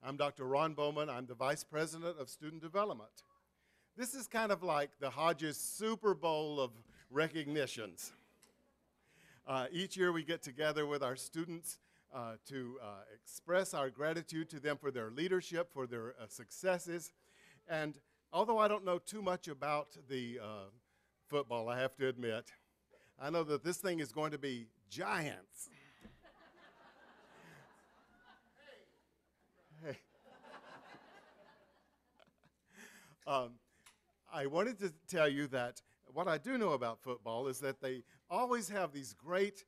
I'm Dr. Ron Bowman. I'm the Vice President of Student Development. This is kind of like the Hodges Super Bowl of recognitions. Each year we get together with our students to express our gratitude to them for their leadership, for their successes. And although I don't know too much about the football, I have to admit, I know that this thing is going to be giants. Hey. I wanted to tell you that what I do know about football is that they always have these great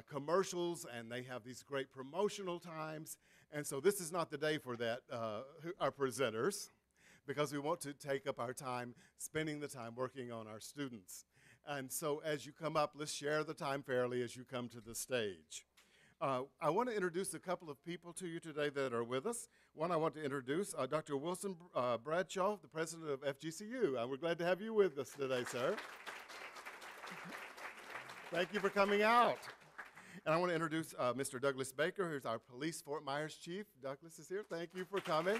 commercials and they have these great promotional times. And so this is not the day for that, our presenters, because we want to take up our time spending the time working on our students. And so as you come up, let's share the time fairly as you come to the stage. I want to introduce a couple of people to you today that are with us. One, I want to introduce Dr. Wilson Bradshaw, the president of FGCU. We're glad to have you with us today, sir. Thank you for coming out. And I want to introduce Mr. Douglas Baker, who's our police Fort Myers chief. Douglas is here. Thank you for coming.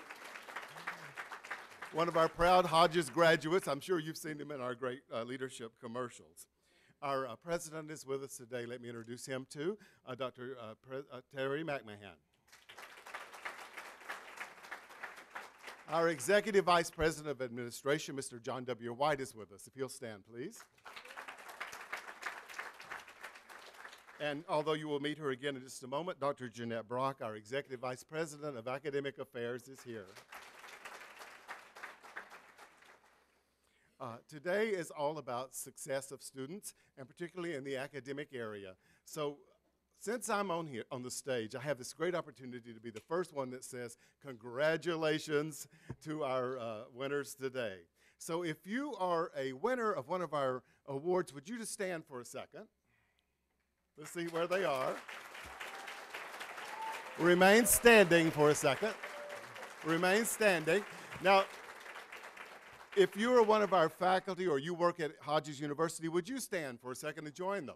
One of our proud Hodges graduates. I'm sure you've seen him in our great leadership commercials. Our president is with us today. Let me introduce him too, Dr. Terry McMahon. Our executive vice president of administration, Mr. John W. White, is with us. If he'll stand, please. And although you will meet her again in just a moment, Dr. Jeanette Brock, our executive vice president of academic affairs, is here. Today is all about success of students, and particularly in the academic area. So since I'm on the stage, I have this great opportunity to be the first one that says congratulations to our winners today. So if you are a winner of one of our awards, would you just stand for a second? Let's see where they are. Remain standing for a second. Remain standing. Now, if you are one of our faculty or you work at Hodges University, would you stand for a second and join them?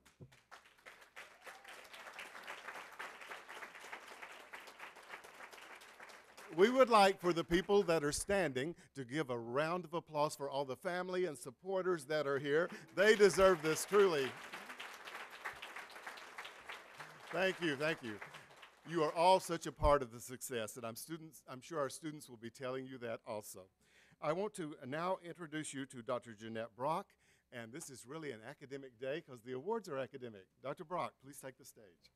We would like for the people that are standing to give a round of applause for all the family and supporters that are here. They deserve this, truly. Thank you, thank you. You are all such a part of the success, and I'm sure our students will be telling you that also. I want to now introduce you to Dr. Jeanette Brock, and this is really an academic day because the awards are academic. Dr. Brock, please take the stage.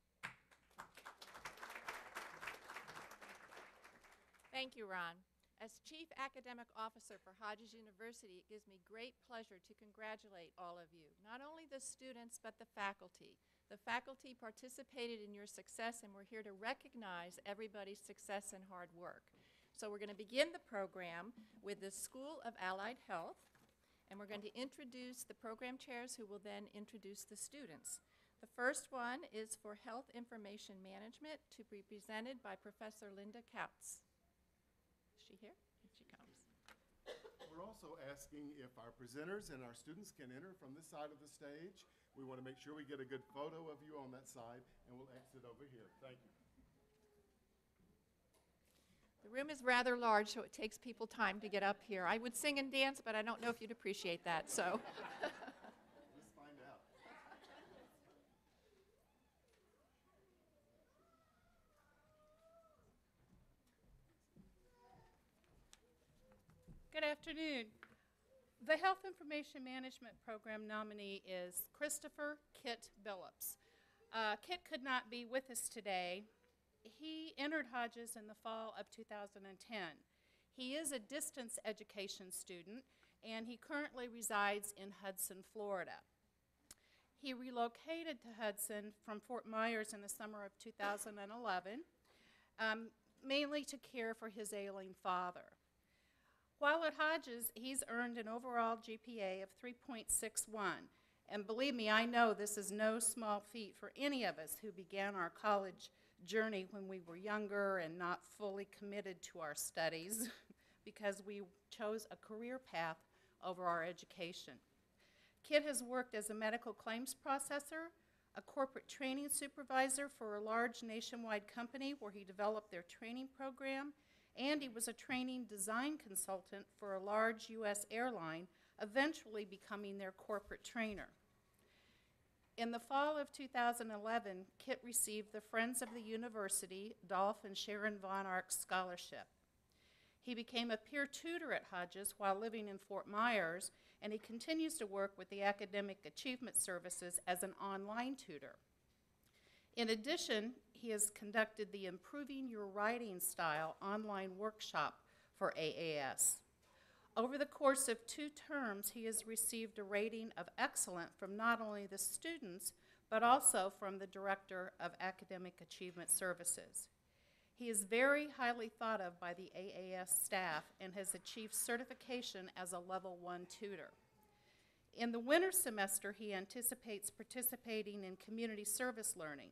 Thank you, Ron. As Chief Academic Officer for Hodges University, it gives me great pleasure to congratulate all of you, not only the students, but the faculty. The faculty participated in your success, and we're here to recognize everybody's success and hard work. So we're going to begin the program with the School of Allied Health, and we're going to introduce the program chairs who will then introduce the students. The first one is for Health Information Management to be presented by Professor Linda Kautz. Is she here? Here she comes. We're also asking if our presenters and our students can enter from this side of the stage. We want to make sure we get a good photo of you on that side, and we'll exit over here. Thank you. The room is rather large, so it takes people time to get up here. I would sing and dance, but I don't know if you'd appreciate that, so. Let's find out. Good afternoon. The Health Information Management Program nominee is Christopher Kit Billups. Kit could not be with us today. He entered Hodges in the fall of 2010. He is a distance education student, and he currently resides in Hudson, Florida. He relocated to Hudson from Fort Myers in the summer of 2011, mainly to care for his ailing father. While at Hodges, he's earned an overall GPA of 3.61. And believe me, I know this is no small feat for any of us who began our college journey when we were younger and not fully committed to our studies because we chose a career path over our education. Kit has worked as a medical claims processor, a corporate training supervisor for a large nationwide company where he developed their training program, and he was a training design consultant for a large U.S. airline, eventually becoming their corporate trainer. In the fall of 2011, Kit received the Friends of the University Dolph and Sharon Von Ark Scholarship. He became a peer tutor at Hodges while living in Fort Myers, and he continues to work with the Academic Achievement Services as an online tutor. In addition, he has conducted the Improving Your Writing Style online workshop for AAS. Over the course of 2 terms, he has received a rating of excellent from not only the students, but also from the Director of Academic Achievement Services. He is very highly thought of by the AAS staff and has achieved certification as a Level 1 tutor. In the winter semester, he anticipates participating in community service learning.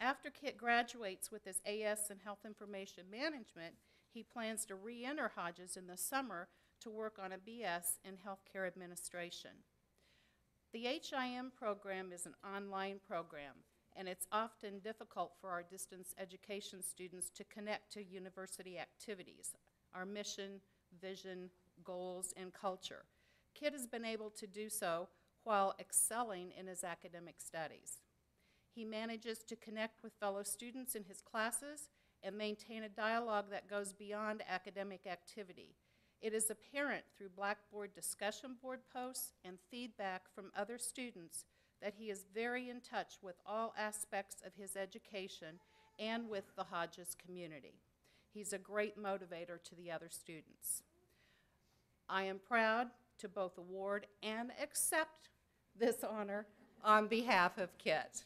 After Kit graduates with his AS in Health Information Management, he plans to re-enter Hodges in the summer to work on a BS in Healthcare Administration. The HIM program is an online program, and it's often difficult for our distance education students to connect to university activities, our mission, vision, goals, and culture. Kit has been able to do so while excelling in his academic studies. He manages to connect with fellow students in his classes and maintain a dialogue that goes beyond academic activity. It is apparent through Blackboard discussion board posts and feedback from other students that he is very in touch with all aspects of his education and with the Hodges community. He's a great motivator to the other students. I am proud to both award and accept this honor on behalf of Kit.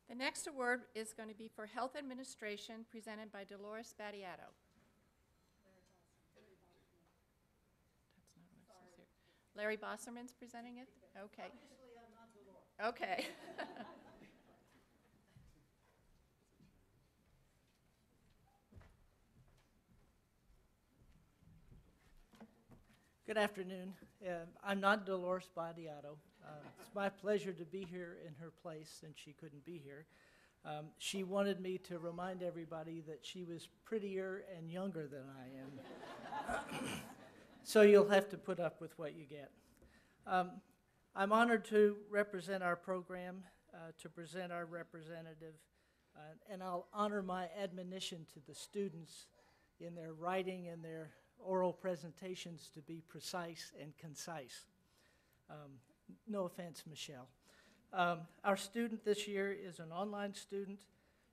The next award is going to be for Health Administration, presented by Dolores Battiato. That's not what it says here. Larry Bosserman's presenting it? Okay. Obviously, I'm not Dolores. Okay. Good afternoon. I'm not Dolores Battiato. It's my pleasure to be here in her place since she couldn't be here. She wanted me to remind everybody that she was prettier and younger than I am. So you'll have to put up with what you get. I'm honored to represent our program, to present our representative, and I'll honor my admonition to the students in their writing and their oral presentations to be precise and concise. No offense, Michelle. Our student this year is an online student.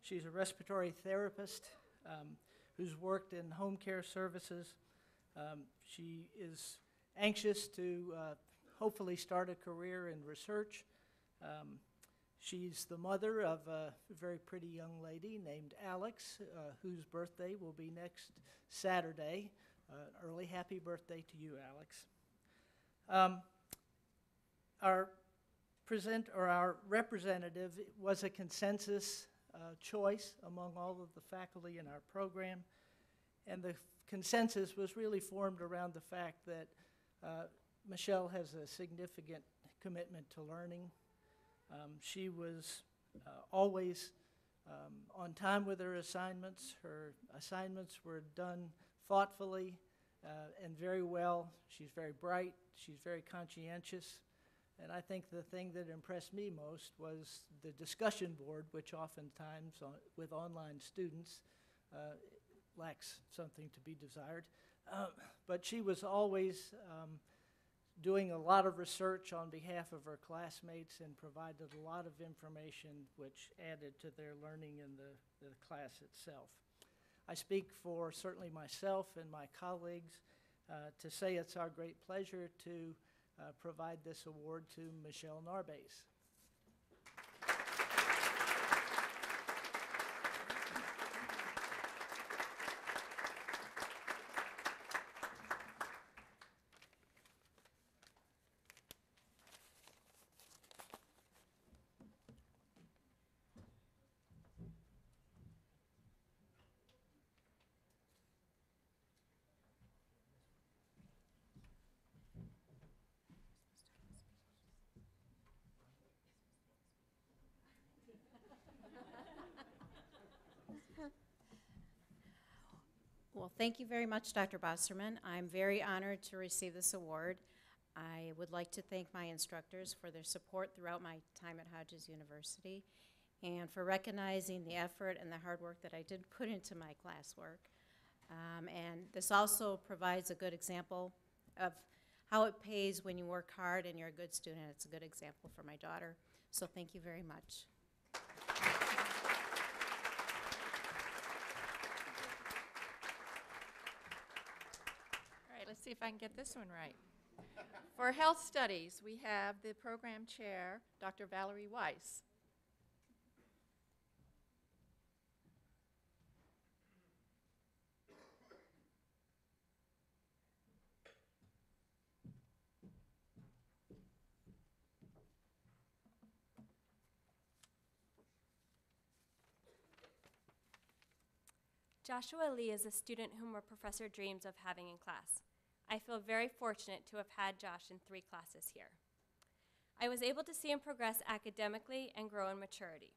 She's a respiratory therapist who's worked in home care services. She is anxious to hopefully start a career in research. She's the mother of a very pretty young lady named Alex, whose birthday will be next Saturday. Early happy birthday to you, Alex. Our representative was a consensus choice among all of the faculty in our program, and the consensus was really formed around the fact that Michelle has a significant commitment to learning. She was always on time with her assignments. Her assignments were done thoughtfully and very well. She's very bright. She's very conscientious. And I think the thing that impressed me most was the discussion board, which oftentimes with online students lacks something to be desired. But she was always doing a lot of research on behalf of her classmates and provided a lot of information which added to their learning in the class itself. I speak for certainly myself and my colleagues to say it's our great pleasure to provide this award to Michelle Narbase. Well, thank you very much, Dr. Bosserman. I'm very honored to receive this award. I would like to thank my instructors for their support throughout my time at Hodges University and for recognizing the effort and the hard work that I did put into my classwork. And this also provides a good example of how it pays when you work hard and you're a good student. It's a good example for my daughter. So thank you very much. All right, let's see if I can get this one right. For health studies, we have the program chair, Dr. Valerie Weiss. Joshua Lee is a student whom our professor dreams of having in class. I feel very fortunate to have had Josh in 3 classes here. I was able to see him progress academically and grow in maturity.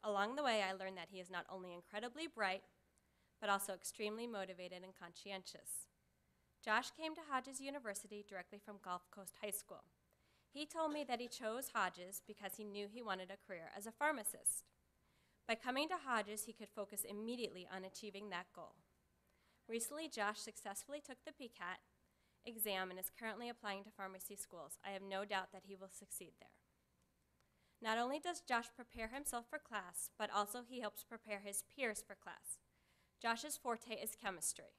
Along the way, I learned that he is not only incredibly bright, but also extremely motivated and conscientious. Josh came to Hodges University directly from Gulf Coast High School. He told me that he chose Hodges because he knew he wanted a career as a pharmacist. By coming to Hodges, he could focus immediately on achieving that goal. Recently, Josh successfully took the PCAT exam and is currently applying to pharmacy schools. I have no doubt that he will succeed there. Not only does Josh prepare himself for class, but also he helps prepare his peers for class. Josh's forte is chemistry.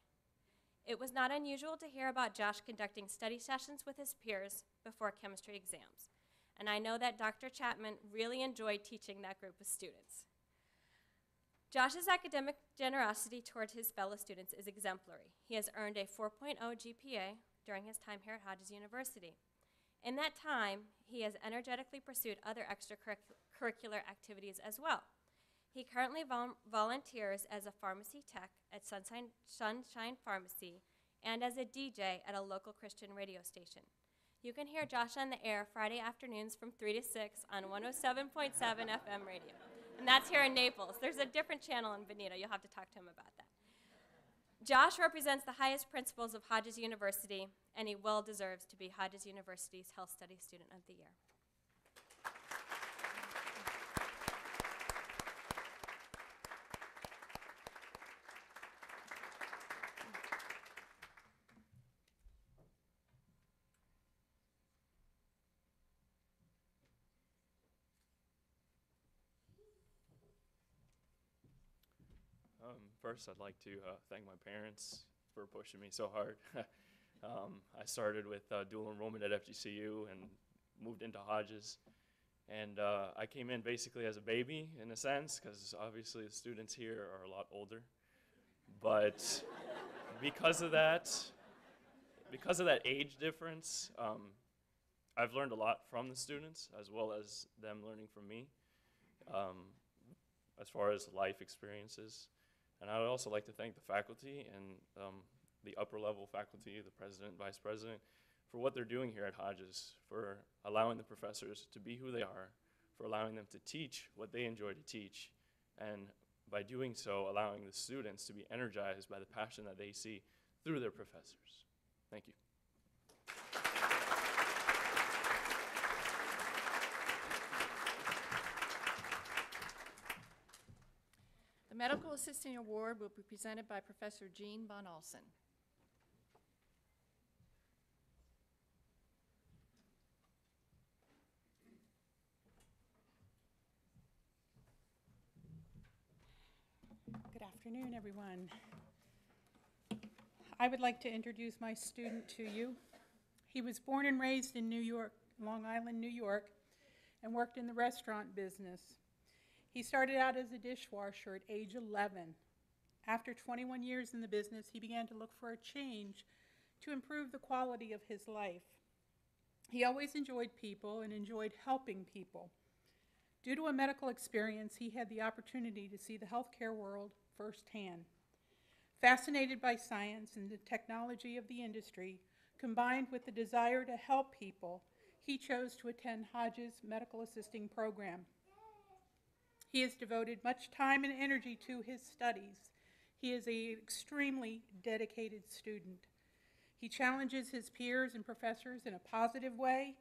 It was not unusual to hear about Josh conducting study sessions with his peers before chemistry exams, and I know that Dr. Chapman really enjoyed teaching that group of students. Josh's academic generosity toward his fellow students is exemplary. He has earned a 4.0 GPA during his time here at Hodges University. In that time, he has energetically pursued other extracurricular activities as well. He currently volunteers as a pharmacy tech at Sunshine Pharmacy and as a DJ at a local Christian radio station. You can hear Josh on the air Friday afternoons from 3 to 6 on 107.7 FM radio. And that's here in Naples. There's a different channel in Bonita. You'll have to talk to him about that. Josh represents the highest principles of Hodges University, and he well deserves to be Hodges University's Health Studies Student of the Year. First, I'd like to thank my parents for pushing me so hard. I started with dual enrollment at FGCU and moved into Hodges. And I came in basically as a baby, in a sense, because obviously the students here are a lot older. But because of that age difference, I've learned a lot from the students, as well as them learning from me, as far as life experiences. And I would also like to thank the faculty and the upper level faculty, the president, vice president, for what they're doing here at Hodges, for allowing the professors to be who they are, for allowing them to teach what they enjoy to teach, and by doing so, allowing the students to be energized by the passion that they see through their professors. Thank you. The Medical Assisting Award will be presented by Professor Jean Von Olsen. Good afternoon, everyone. I would like to introduce my student to you. He was born and raised in New York, Long Island, New York, and worked in the restaurant business. He started out as a dishwasher at age 11. After 21 years in the business, he began to look for a change to improve the quality of his life. He always enjoyed people and enjoyed helping people. Due to a medical experience, he had the opportunity to see the healthcare world firsthand. Fascinated by science and the technology of the industry, combined with the desire to help people, he chose to attend Hodges Medical Assisting Program. He has devoted much time and energy to his studies. He is an extremely dedicated student. He challenges his peers and professors in a positive way,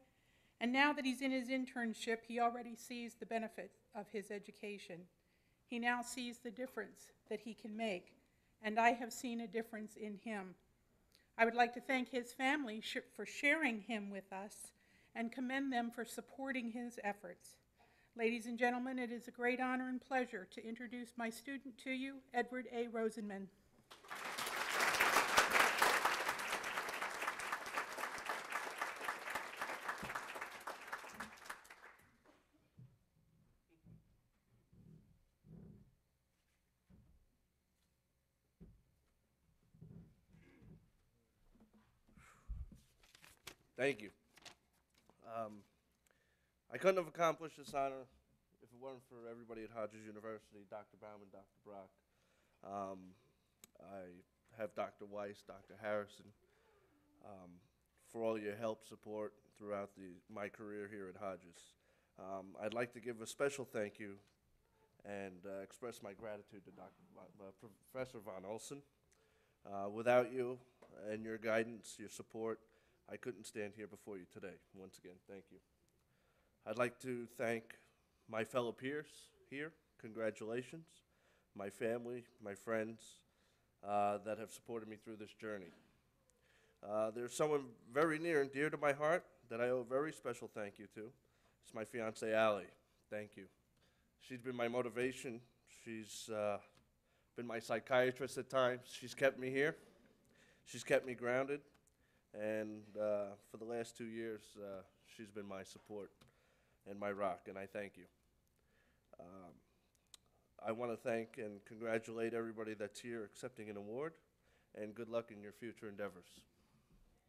and now that he's in his internship, he already sees the benefits of his education. He now sees the difference that he can make, and I have seen a difference in him. I would like to thank his family for sharing him with us and commend them for supporting his efforts. Ladies and gentlemen, it is a great honor and pleasure to introduce my student to you, Edward A. Rosenman. Thank you. I couldn't have accomplished this honor if it weren't for everybody at Hodges University, Dr. Bowman, Dr. Brock. I have Dr. Weiss, Dr. Harrison, for all your help, support throughout my career here at Hodges. I'd like to give a special thank you and express my gratitude to Professor Von Olson. Without you and your guidance, your support, I couldn't stand here before you today. Once again, thank you. I'd like to thank my fellow peers here. Congratulations. My family, my friends that have supported me through this journey. There's someone very near and dear to my heart that I owe a very special thank you to. It's my fiancée, Allie. Thank you. She's been my motivation. She's been my psychiatrist at times. She's kept me here. She's kept me grounded. And for the last 2 years, she's been my support and my rock, and I thank you. I want to thank and congratulate everybody that's here accepting an award, and good luck in your future endeavors.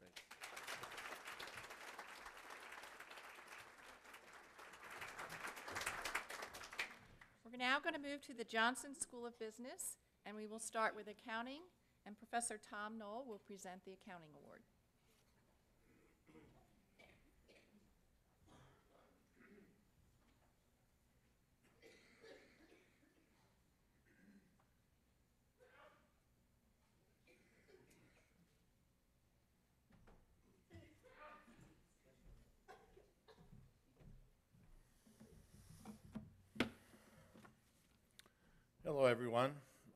Thank you. We're now going to move to the Johnson School of Business, and we will start with accounting, and Professor Tom Nohl will present the accounting award. Hello, everyone.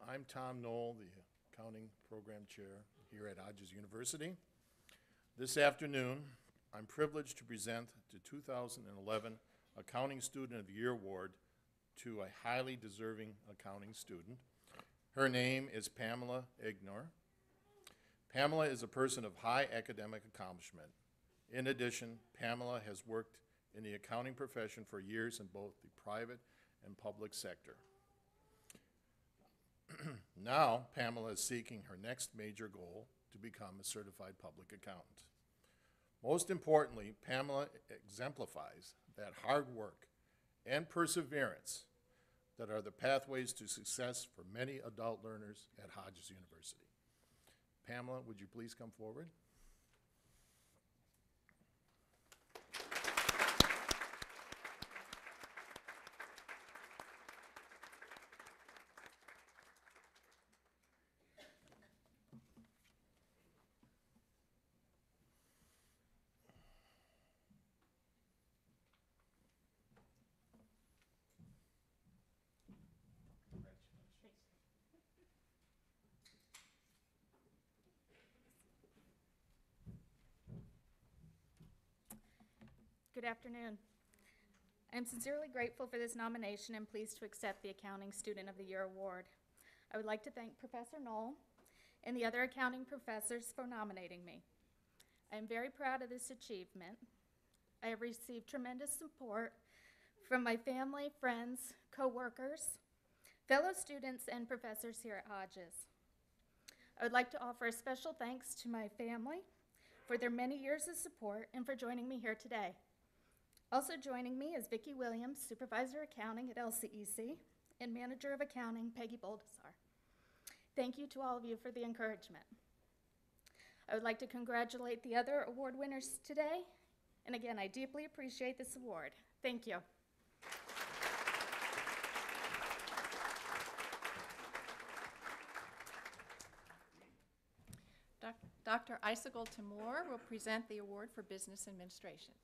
I'm Tom Nohl, the Accounting Program Chair here at Hodges University. This afternoon, I'm privileged to present the 2011 Accounting Student of the Year Award to a highly deserving accounting student. Her name is Pamela Ignor. Pamela is a person of high academic accomplishment. In addition, Pamela has worked in the accounting profession for years in both the private and public sector. Now, Pamela is seeking her next major goal to become a certified public accountant. Most importantly, Pamela exemplifies that hard work and perseverance that are the pathways to success for many adult learners at Hodges University. Pamela, would you please come forward? Good afternoon. I'm sincerely grateful for this nomination and pleased to accept the Accounting Student of the Year Award. I would like to thank Professor Nohl and the other accounting professors for nominating me. I am very proud of this achievement. I have received tremendous support from my family, friends, co-workers, fellow students, and professors here at Hodges. I would like to offer a special thanks to my family for their many years of support and for joining me here today. Also joining me is Vicki Williams, Supervisor Accounting at LCEC, and Manager of Accounting, Peggy Boldessar. Thank you to all of you for the encouragement. I would like to congratulate the other award winners today, and again, I deeply appreciate this award. Thank you. Dr. Aysegul Timur will present the award for business administration.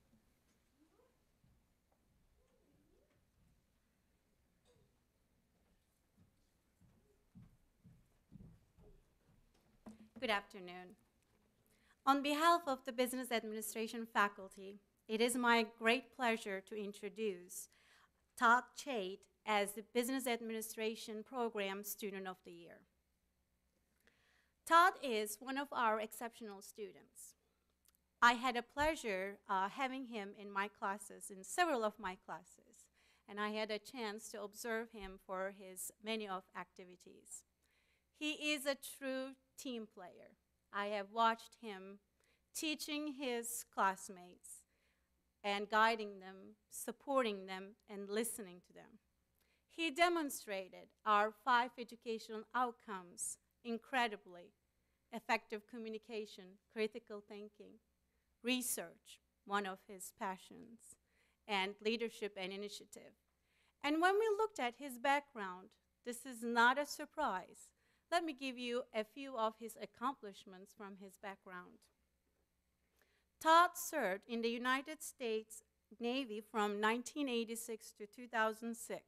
Good afternoon. On behalf of the Business Administration faculty, it is my great pleasure to introduce Todd Chait as the Business Administration Program Student of the Year. Todd is one of our exceptional students. I had a pleasure having him in my classes, in several of my classes, and I had a chance to observe him for his many of activities. He is a true team player. I have watched him teaching his classmates and guiding them, supporting them, and listening to them. He demonstrated our 5 educational outcomes incredibly: effective communication, critical thinking, research, one of his passions, and leadership and initiative. And when we looked at his background, this is not a surprise. Let me give you a few of his accomplishments from his background. Todd served in the United States Navy from 1986 to 2006.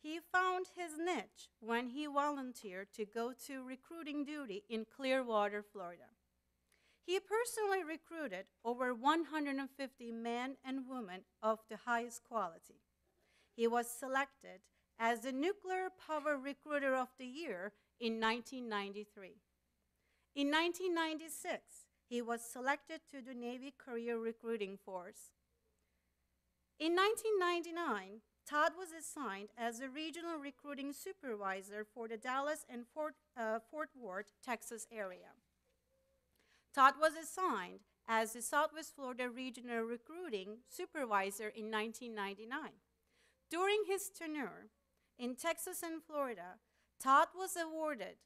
He found his niche when he volunteered to go to recruiting duty in Clearwater, Florida. He personally recruited over 150 men and women of the highest quality. He was selected as the Nuclear Power Recruiter of the Year in 1993. In 1996, he was selected to the Navy Career Recruiting Force. In 1999, Todd was assigned as a regional recruiting supervisor for the Dallas and Fort Worth, Texas area. Todd was assigned as the Southwest Florida Regional Recruiting Supervisor in 1999. During his tenure in Texas and Florida, Todd was awarded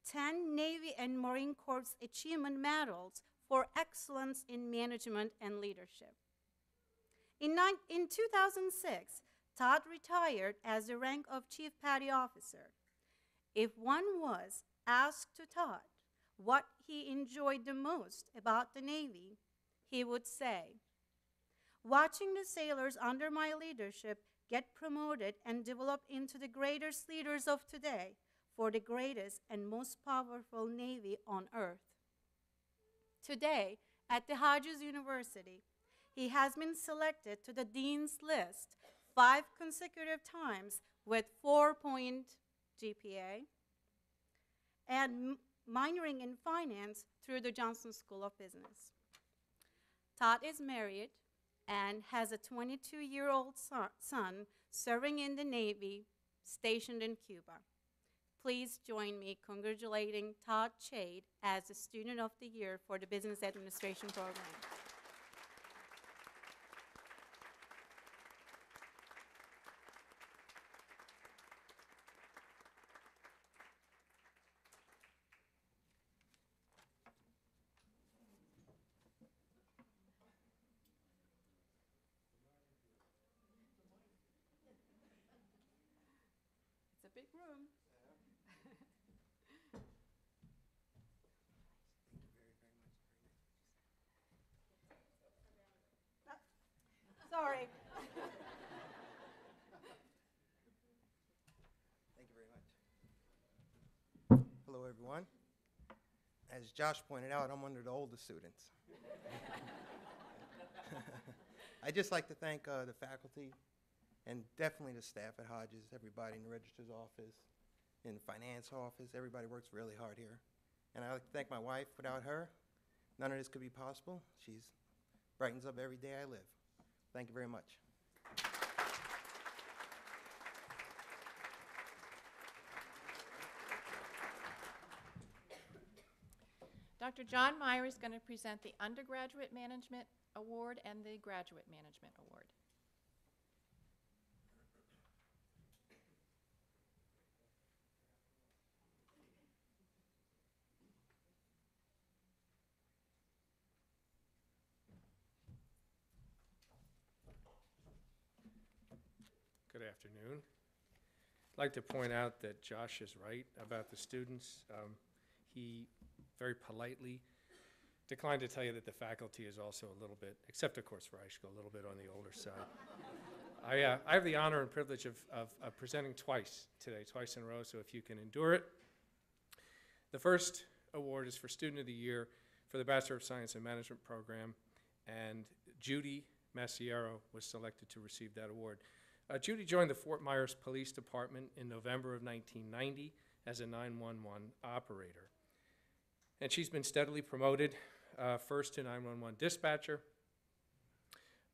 10 Navy and Marine Corps Achievement Medals for excellence in management and leadership. In 2006, Todd retired as the rank of Chief Petty Officer. If one was asked to Todd what he enjoyed the most about the Navy, he would say, "Watching the sailors under my leadership get promoted and develop into the greatest leaders of today for the greatest and most powerful Navy on earth." Today, at the Hodges University, he has been selected to the Dean's List 5 consecutive times with 4-point GPA and minoring in finance through the Johnson School of Business. Todd is married and has a 22-year-old son serving in the Navy, stationed in Cuba. Please join me congratulating Todd Chait as the Student of the Year for the Business Administration Program. It's a big room. Sorry. Thank you very much. Hello, everyone. As Josh pointed out, I'm one of the oldest students. I'd just like to thank the faculty and definitely the staff at Hodges, everybody in the registrar's office, in the finance office. Everybody works really hard here. And I'd like to thank my wife. Without her, none of this could be possible. She brightens up every day I live. Thank you very much. Dr. John Meyer is going to present the Undergraduate Management Award and the Graduate Management Award. Good afternoon. I'd like to point out that Josh is right about the students. He very politely decline to tell you that the faculty is also a little bit, except of course for Aysegul, a little bit on the older side. I have the honor and privilege of presenting twice today, twice in a row, so if you can endure it. The first award is for Student of the Year for the Bachelor of Science in Management program, and Judy Massiero was selected to receive that award. Judy joined the Fort Myers Police Department in November of 1990 as a 911 operator. And she's been steadily promoted, first to 911 dispatcher,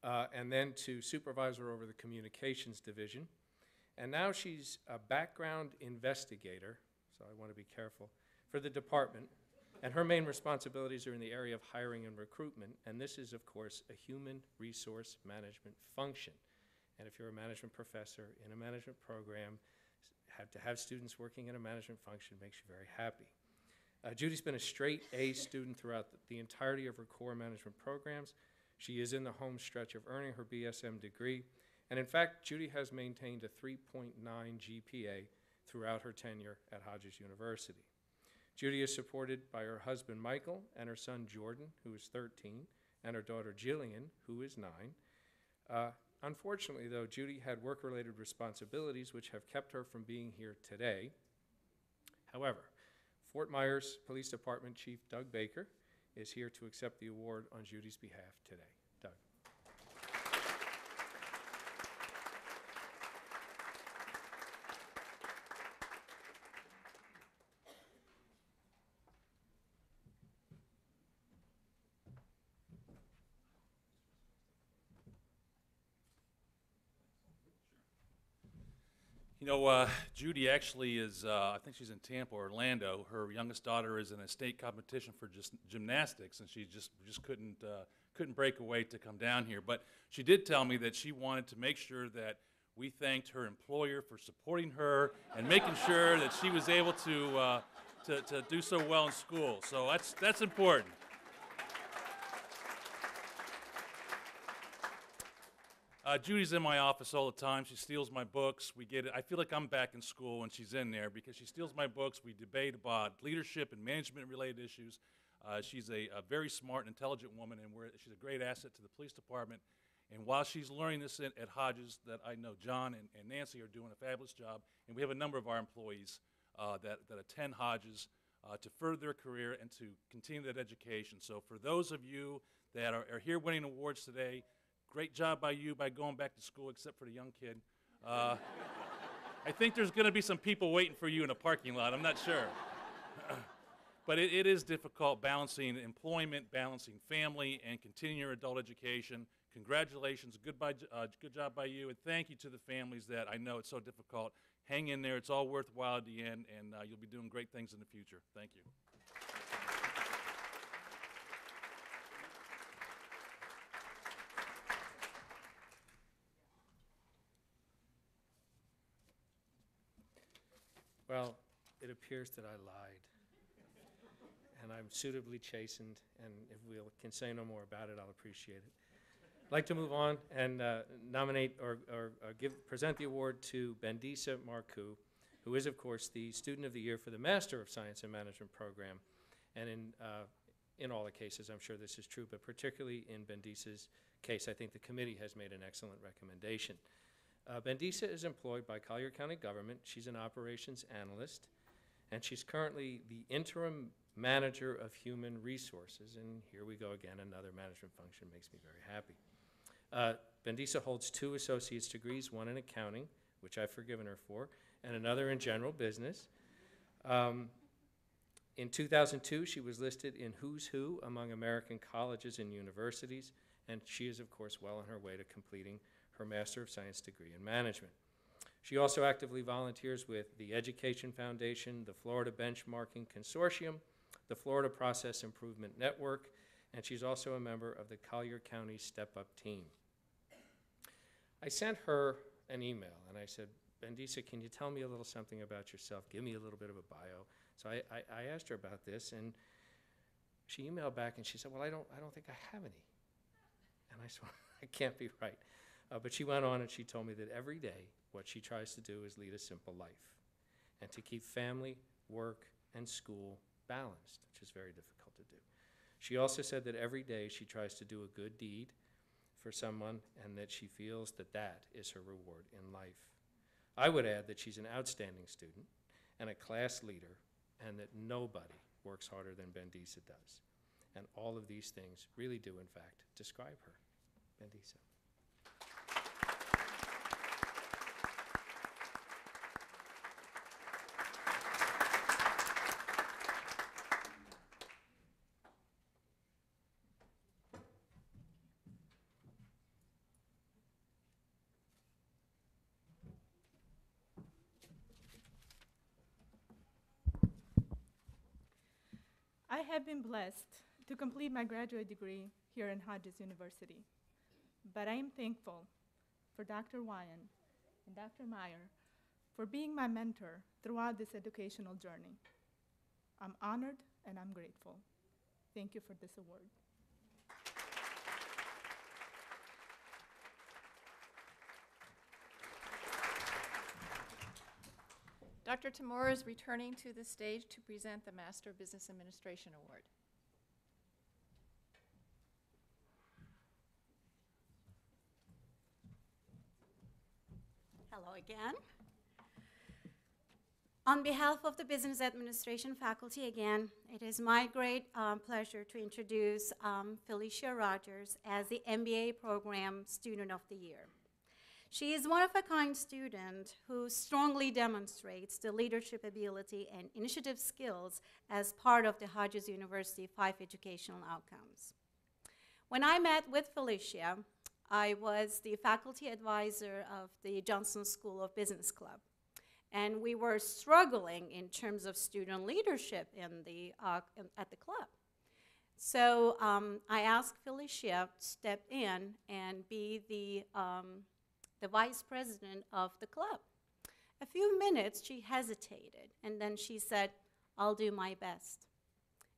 and then to supervisor over the communications division. And now she's a background investigator, so I want to be careful, for the department. And her main responsibilities are in the area of hiring and recruitment. And this is, of course, a human resource management function. And if you're a management professor in a management program, to have students working in a management function makes you very happy. Judy's been a straight A student throughout the entirety of her core management programs. She is in the home stretch of earning her BSM degree. And in fact, Judy has maintained a 3.9 GPA throughout her tenure at Hodges University. Judy is supported by her husband, Michael, and her son, Jordan, who is 13, and her daughter, Jillian, who is 9. Unfortunately, though, Judy had work-related responsibilities which have kept her from being here today. However, Fort Myers Police Department Chief Doug Baker is here to accept the award on Judy's behalf today. Doug. You know, Judy actually is, I think she's in Tampa, Orlando. Her youngest daughter is in a state competition for just gymnastics, and she just couldn't break away to come down here. But she did tell me that she wanted to make sure that we thanked her employer for supporting her and making sure that she was able to do so well in school. So that's important. Judy's in my office all the time. She steals my books. We get it. I feel like I'm back in school when she's in there because she steals my books. We debate about leadership and management-related issues. She's a very smart and intelligent woman, and she's a great asset to the police department. And while she's learning this at Hodges, that I know John and Nancy are doing a fabulous job, and we have a number of our employees that attend Hodges to further their career and to continue that education. So for those of you that are here winning awards today, great job by you by going back to school, except for the young kid. I think there's going to be some people waiting for you in a parking lot. I'm not sure. But it is difficult balancing employment, balancing family, and continuing your adult education. Congratulations. Good job by you. And thank you to the families that I know it's so difficult. Hang in there. It's all worthwhile at the end, and you'll be doing great things in the future. Thank you. Well, it appears that I lied, and I'm suitably chastened, and if we can say no more about it, I'll appreciate it. I'd like to move on and nominate or present the award to Bendisa Marcoux, who is, of course, the Student of the Year for the Master of Science and Management program. And in all the cases, I'm sure this is true, but particularly in Bendisa's case, I think the committee has made an excellent recommendation. Bendisa is employed by Collier County government. She's an operations analyst, and she's currently the interim manager of human resources. And here we go again, another management function makes me very happy. Bendisa holds 2 associate's degrees, one in accounting, which I've forgiven her for, and another in general business. In 2002, she was listed in Who's Who among American colleges and universities, and she is, of course, well on her way to completing her Master of Science degree in Management. She also actively volunteers with the Education Foundation, the Florida Benchmarking Consortium, the Florida Process Improvement Network, and she's also a member of the Collier County Step Up team. I sent her an email, and I said, Bendisa, can you tell me a little something about yourself? Give me a little bit of a bio. So I asked her about this, and she emailed back, and she said, well, I don't think I have any. And I said, well, it can't be right. But she went on and she told me that every day what she tries to do is lead a simple life and to keep family, work, and school balanced, which is very difficult to do. She also said that every day she tries to do a good deed for someone and that she feels that that is her reward in life. I would add that she's an outstanding student and a class leader and that nobody works harder than Bendisa does. And all of these things really do, in fact, describe her. Bendisa. I have been blessed to complete my graduate degree here in Hodges University, but I am thankful for Dr. Weyl and Dr. Meyer for being my mentor throughout this educational journey. I'm honored and I'm grateful. Thank you for this award. Dr. Timur is returning to the stage to present the Master of Business Administration Award. Hello again. On behalf of the Business Administration faculty again, it is my great pleasure to introduce Felicia Rogers as the MBA Program Student of the Year. She is one of a kind student who strongly demonstrates the leadership ability and initiative skills as part of the Hodges University 5 educational outcomes. When I met with Felicia, I was the faculty advisor of the Johnson School of Business Club. And we were struggling in terms of student leadership at the club. So I asked Felicia to step in and be the vice president of the club. A few minutes, she hesitated, and then she said, "I'll do my best."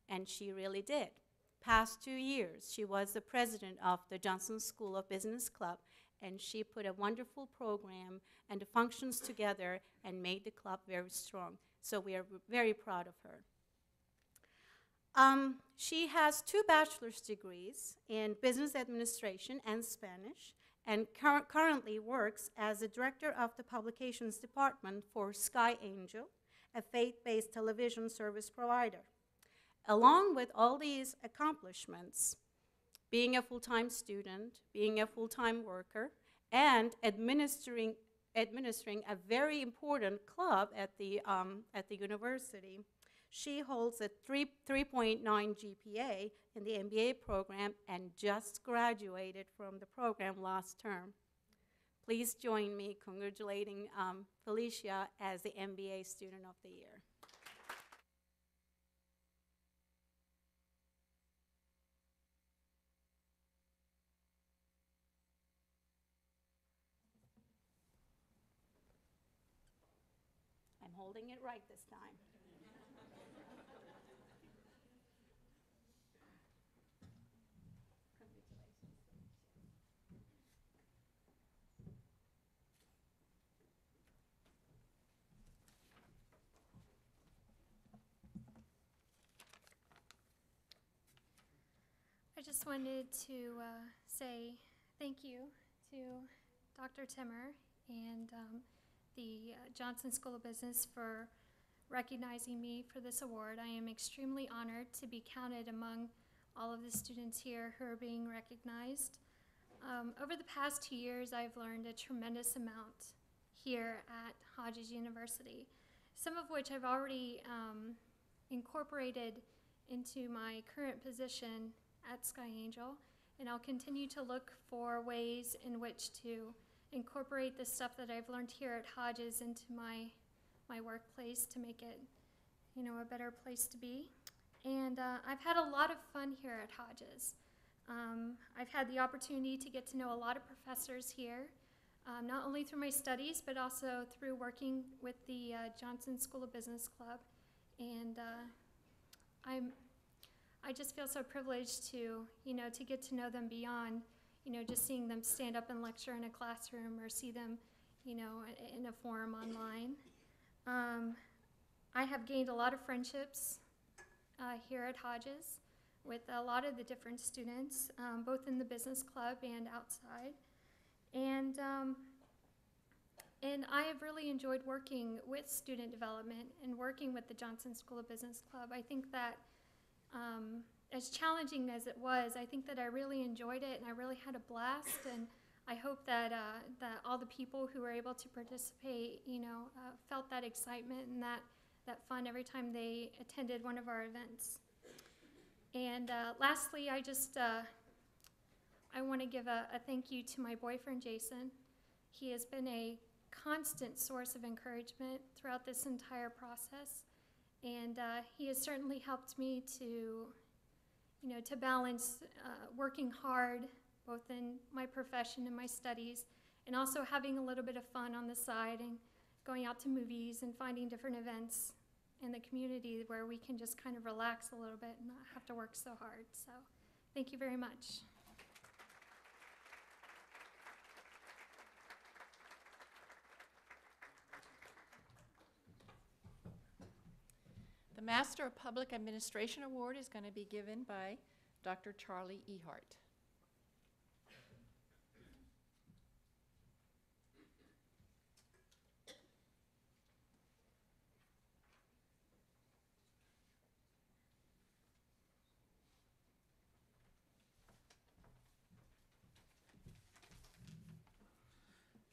And she really did. Past 2 years, she was the president of the Johnson School of Business Club, and she put a wonderful program and the functions together and made the club very strong. So we are very proud of her. She has 2 bachelor's degrees in business administration and Spanish, and currently works as the director of the publications department for Sky Angel, a faith-based television service provider. Along with all these accomplishments, being a full-time student, being a full-time worker, and administering a very important club at the university, she holds a 3.9 GPA in the MBA program and just graduated from the program last term. Please join me congratulating Felicia as the MBA Student of the Year. I'm holding it right this time. I just wanted to say thank you to Dr. Timur and the Johnson School of Business for recognizing me for this award. I am extremely honored to be counted among all of the students here who are being recognized. Over the past 2 years, I've learned a tremendous amount here at Hodges University, some of which I've already incorporated into my current position at Sky Angel, and I'll continue to look for ways in which to incorporate the stuff that I've learned here at Hodges into my workplace to make it, a better place to be. And I've had a lot of fun here at Hodges. I've had the opportunity to get to know a lot of professors here, not only through my studies, but also through working with the Johnson School of Business Club. And I just feel so privileged to get to know them beyond, just seeing them stand up and lecture in a classroom or see them, in a forum online. I have gained a lot of friendships here at Hodges. with a lot of the different students, both in the business club and outside. And I have really enjoyed working with student development and working with the Johnson School of Business Club. I think that as challenging as it was, I think that I really enjoyed it and I really had a blast. And I hope that that all the people who were able to participate, felt that excitement and that fun every time they attended one of our events. And lastly, I want to give a thank you to my boyfriend, Jason. He has been a constant source of encouragement throughout this entire process. And he has certainly helped me to balance working hard, both in my profession and my studies, and also having a little bit of fun on the side and going out to movies and finding different events in the community where we can just kind of relax a little bit and not have to work so hard. So thank you very much. The Master of Public Administration Award is going to be given by Dr. Charlie Ehart.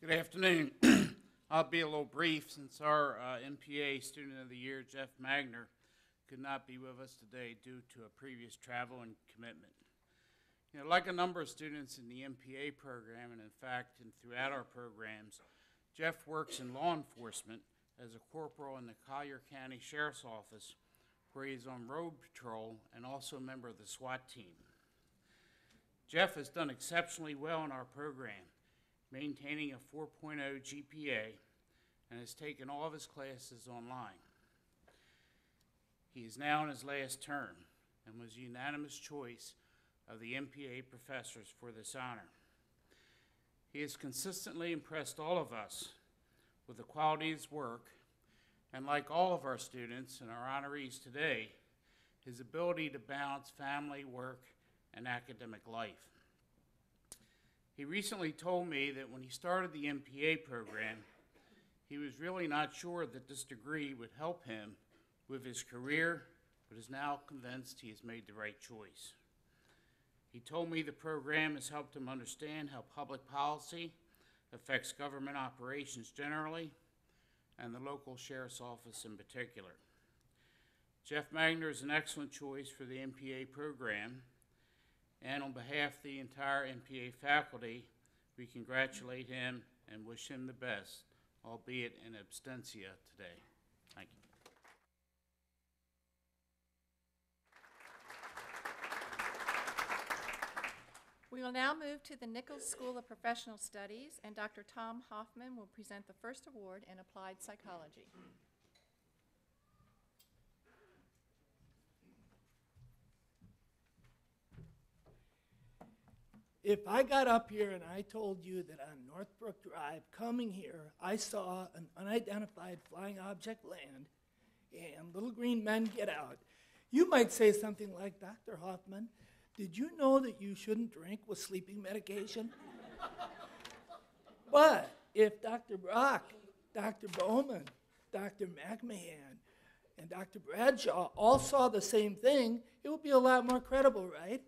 Good afternoon. I'll be a little brief since our MPA Student of the Year, Jeff Magner, could not be with us today due to a previous travel and commitment. Like a number of students in the MPA program, and in fact throughout our programs, Jeff works in law enforcement as a corporal in the Collier County Sheriff's Office, where he's on road patrol and also a member of the SWAT team. Jeff has done exceptionally well in our program, maintaining a 4.0 GPA, and has taken all of his classes online. He is now in his last term and was a unanimous choice of the MPA professors for this honor. He has consistently impressed all of us with the quality of his work, and like all of our students and our honorees today, his ability to balance family, work, and academic life. He recently told me that when he started the MPA program, he was really not sure that this degree would help him with his career, but is now convinced he has made the right choice. He told me the program has helped him understand how public policy affects government operations generally, and the local sheriff's office in particular. Jeff Magner is an excellent choice for the MPA program, and on behalf of the entire MPA faculty, we congratulate him and wish him the best, albeit in absentia today. Thank you. We will now move to the Nichols School of Professional Studies, and Dr. Tom Hofmann will present the first award in Applied Psychology. If I got up here and I told you that on Northbrook Drive, coming here, I saw an unidentified flying object land and little green men get out, you might say something like, Dr. Hoffman, did you know that you shouldn't drink with sleeping medication? But if Dr. Brock, Dr. Bowman, Dr. McMahon, and Dr. Bradshaw all saw the same thing, it would be a lot more credible, right?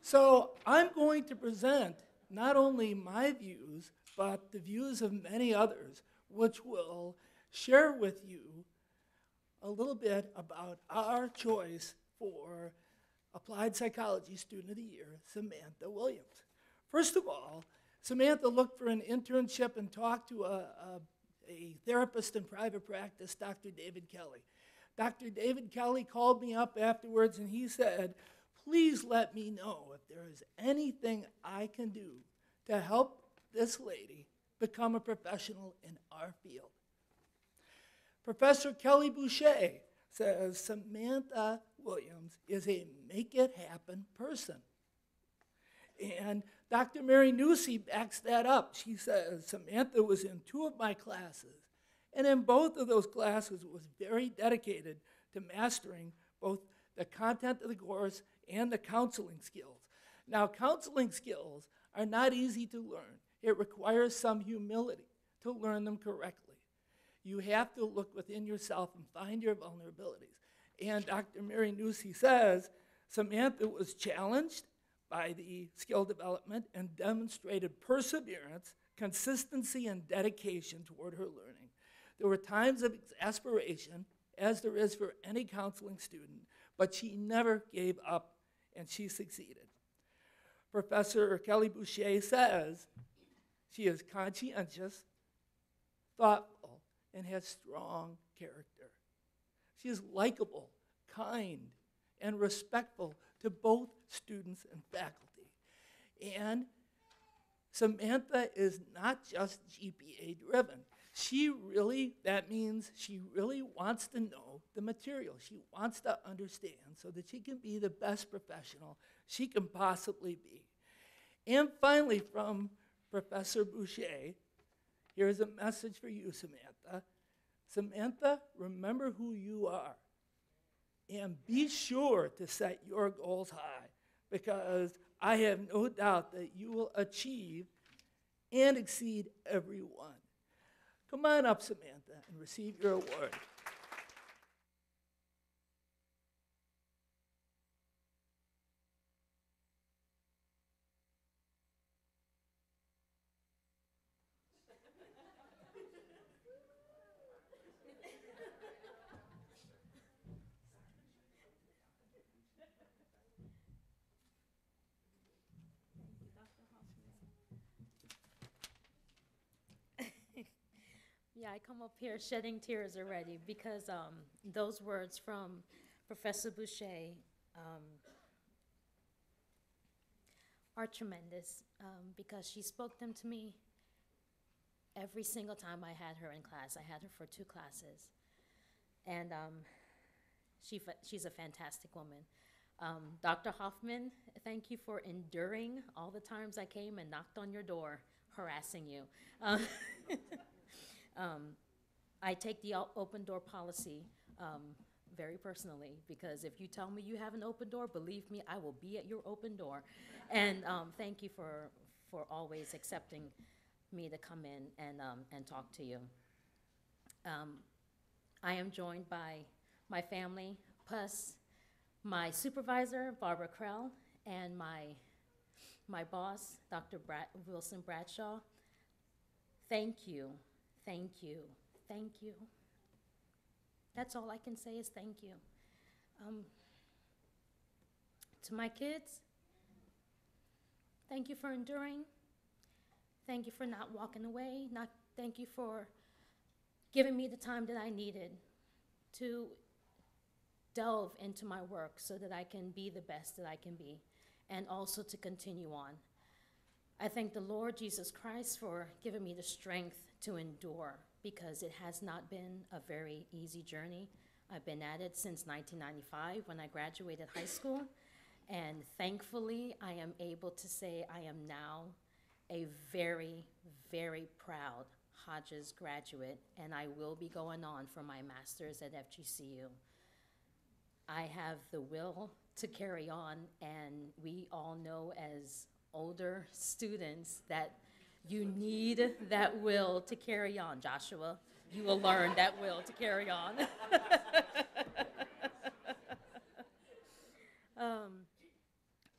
So I'm going to present not only my views, but the views of many others, which will share with you a little bit about our choice for Applied Psychology Student of the Year, Samantha Williams. First of all, Samantha looked for an internship and talked to a therapist in private practice, Dr. David Kelly. Dr. David Kelly called me up afterwards and he said, please let me know if there is anything I can do to help this lady become a professional in our field. Professor Kelly Boucher says Samantha Williams is a make-it-happen person. And Dr. Mary Newsey backs that up. She says Samantha was in 2 of my classes, and in both of those classes was very dedicated to mastering both the content of the course and the counseling skills. Now, counseling skills are not easy to learn. It requires some humility to learn them correctly. You have to look within yourself and find your vulnerabilities. And Dr. Mary Nussi says, Samantha was challenged by the skill development and demonstrated perseverance, consistency, and dedication toward her learning. There were times of exasperation, as there is for any counseling student, but she never gave up, and she succeeded. Professor Kelly Boucher says she is conscientious, thoughtful, and has strong character. She is likable, kind, and respectful to both students and faculty. And Samantha is not just GPA driven. That means she really wants to know the material. She wants to understand so that she can be the best professional she can possibly be. And finally, from Professor Boucher, here's a message for you, Samantha. Samantha, remember who you are. And be sure to set your goals high, because I have no doubt that you will achieve and exceed everyone. Come on up, Samantha, and receive your award. Yeah, I come up here shedding tears already because those words from Professor Boucher are tremendous because she spoke them to me every single time I had her in class. I had her for 2 classes. And she's a fantastic woman. Dr. Hofmann, thank you for enduring all the times I came and knocked on your door harassing you. I take the open door policy very personally, because if you tell me you have an open door, believe me, I will be at your open door. And thank you for always accepting me to come in and talk to you. I am joined by my family, plus my supervisor, Barbara Krell, and my boss, Dr. Wilson Bradshaw. Thank you. Thank you. Thank you. That's all I can say is thank you. To my kids, thank you for enduring. Thank you for not walking away. Thank you for giving me the time that I needed to delve into my work so that I can be the best that I can be, and also to continue on. I thank the Lord Jesus Christ for giving me the strength to endure, because it has not been a very easy journey. I've been at it since 1995 when I graduated high school, and thankfully I am able to say I am now a very, very proud Hodges graduate, and I will be going on for my master's at FGCU. I have the will to carry on, and we all know as older students that you need that will to carry on. Joshua, you will learn that will to carry on.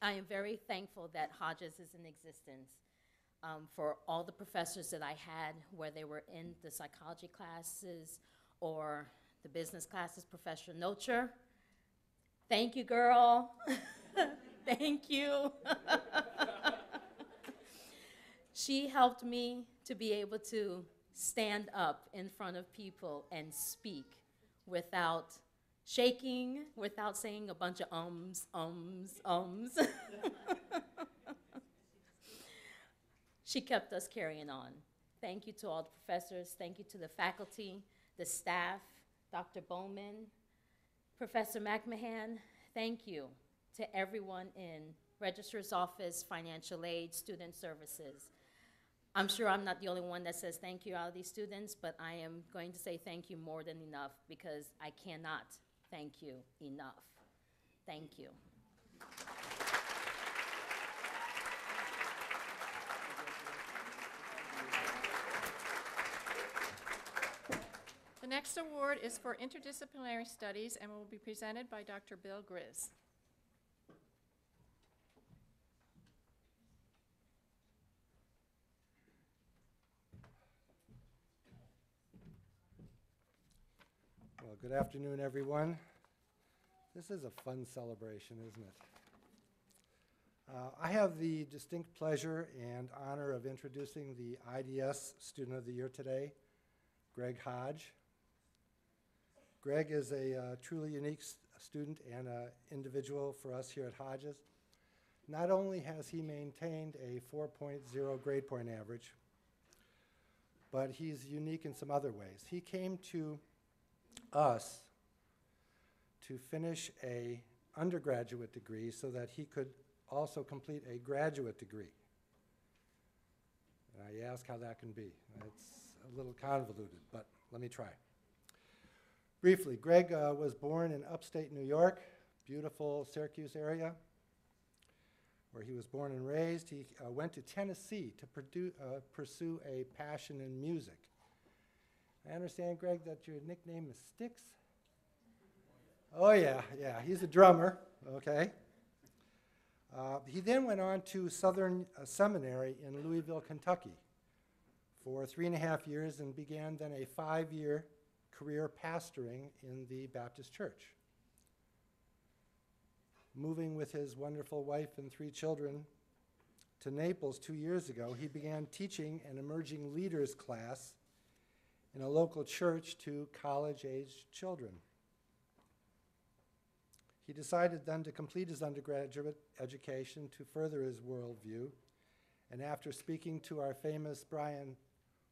I am very thankful that Hodges is in existence. For all the professors that I had, where they were in the psychology classes or the business classes, Professor Nocher, thank you, girl. Thank you. She helped me to be able to stand up in front of people and speak without shaking, without saying a bunch of ums. She kept us carrying on. Thank you to all the professors. Thank you to the faculty, the staff, Dr. Bowman, Professor McMahon. Thank you to everyone in Registrar's Office, Financial Aid, Student Services. I'm sure I'm not the only one that says thank you out of these students, but I am going to say thank you more than enough, because I cannot thank you enough. Thank you. The next award is for interdisciplinary studies and will be presented by Dr. Bill Grizz. Well, good afternoon, everyone. This is a fun celebration, isn't it? I have the distinct pleasure and honor of introducing the IDS Student of the Year today, Greg Hodge. Greg is a truly unique student and individual for us here at Hodges. Not only has he maintained a 4.0 grade point average, but he's unique in some other ways. He came to us to finish a undergraduate degree so that he could also complete a graduate degree. And I ask how that can be. It's a little convoluted, but let me try. Briefly, Greg was born in upstate New York, beautiful Syracuse area, where he was born and raised. He went to Tennessee to pursue a passion in music. I understand, Greg, that your nickname is Sticks? Oh, yeah, he's a drummer, okay. He then went on to Southern Seminary in Louisville, Kentucky for 3.5 years and began then a 5-year career pastoring in the Baptist church. Moving with his wonderful wife and 3 children to Naples 2 years ago, he began teaching an emerging leaders class in a local church to college-aged children. He decided then to complete his undergraduate education to further his worldview, and after speaking to our famous Brian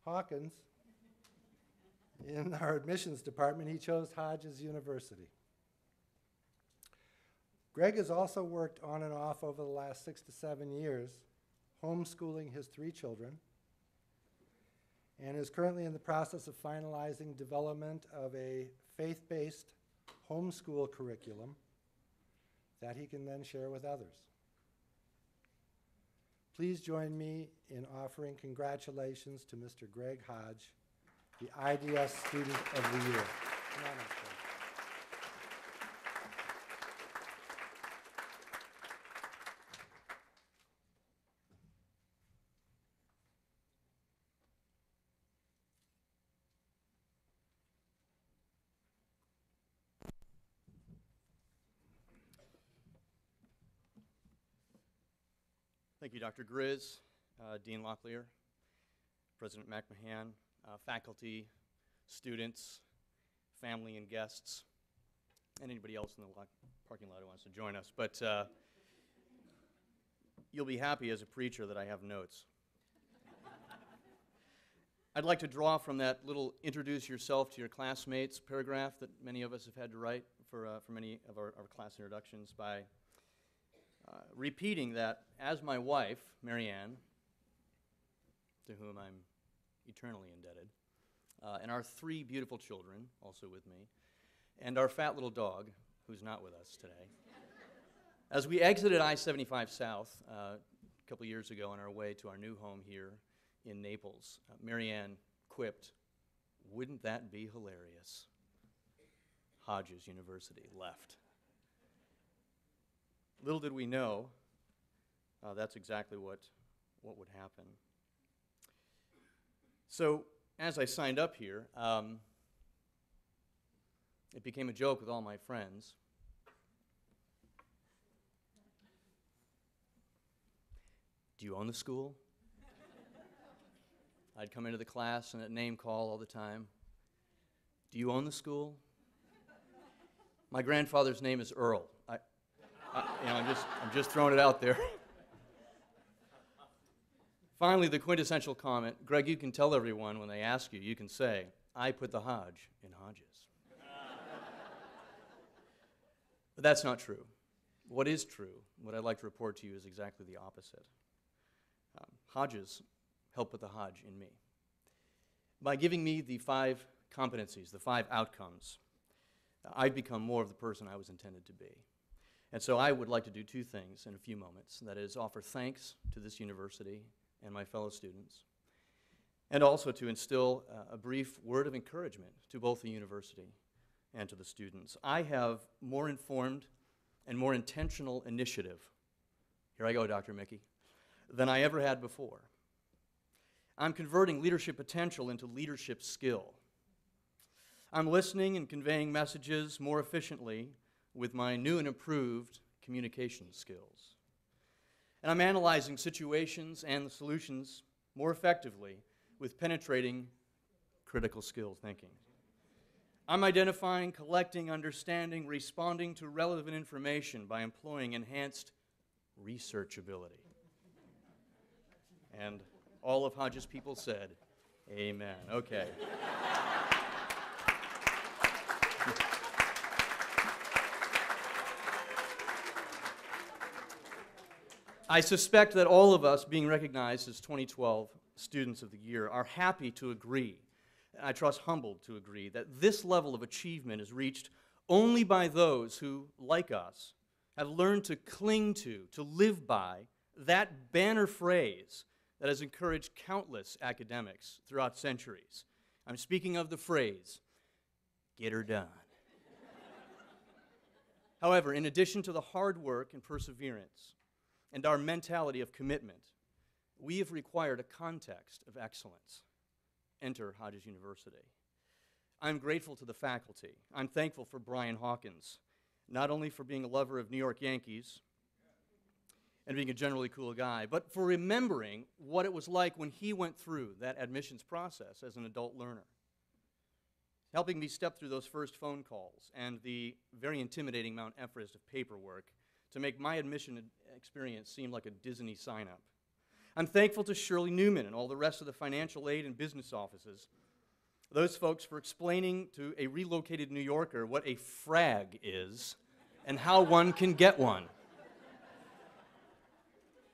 Hawkins in our admissions department, he chose Hodges University. Greg has also worked on and off over the last 6 to 7 years, homeschooling his 3 children, and is currently in the process of finalizing development of a faith-based homeschool curriculum that he can then share with others. Please join me in offering congratulations to Mr. Greg Hodge, the IDS Student of the Year. Come on up, Greg. Thank you, Dr. Grizz, Dean Locklear, President McMahon, faculty, students, family and guests, and anybody else in the parking lot who wants to join us. But you'll be happy as a preacher that I have notes. I'd like to draw from that little introduce yourself to your classmates paragraph that many of us have had to write for many of our class introductions by repeating that as my wife, Marianne, to whom I'm eternally indebted, and our 3 beautiful children, also with me, and our fat little dog, who's not with us today, as we exited I-75 South a couple years ago on our way to our new home here in Naples, Marianne quipped, "Wouldn't that be hilarious?" Hodges University left. Little did we know that's exactly what would happen. So as I signed up here, it became a joke with all my friends. Do you own the school? I'd come into the class and at name call all the time. Do you own the school? My grandfather's name is Earl. I'm just throwing it out there. Finally, the quintessential comment, Greg, you can tell everyone when they ask you, you can say, I put the Hodge in Hodges. But that's not true. What is true, what I'd like to report to you is exactly the opposite. Hodges helped put the Hodge in me. By giving me the 5 competencies, the 5 outcomes, I've become more of the person I was intended to be. And so I would like to do two things in a few moments. That is, offer thanks to this university and my fellow students, and also to instill a brief word of encouragement to both the university and to the students. I have more informed and more intentional initiative, here I go, Dr. Mickey, than I ever had before. I'm converting leadership potential into leadership skill. I'm listening and conveying messages more efficiently with my new and improved communication skills. And I'm analyzing situations and the solutions more effectively with penetrating critical skill thinking. I'm identifying, collecting, understanding, responding to relevant information by employing enhanced researchability. And all of Hodges' people said, amen. Okay. I suspect that all of us being recognized as 2012 Students of the Year are happy to agree, and I trust humbled to agree, that this level of achievement is reached only by those who, like us, have learned to cling to live by that banner phrase that has encouraged countless academics throughout centuries. I'm speaking of the phrase, get her done. However, in addition to the hard work and perseverance and our mentality of commitment, we have required a context of excellence. Enter Hodges University. I'm grateful to the faculty. I'm thankful for Brian Hawkins, not only for being a lover of New York Yankees and being a generally cool guy, but for remembering what it was like when he went through that admissions process as an adult learner, helping me step through those first phone calls and the very intimidating Mount Everest of paperwork to make my admission experience seem like a Disney sign-up. I'm thankful to Shirley Newman and all the rest of the financial aid and business offices, those folks for explaining to a relocated New Yorker what a frag is and how one can get one.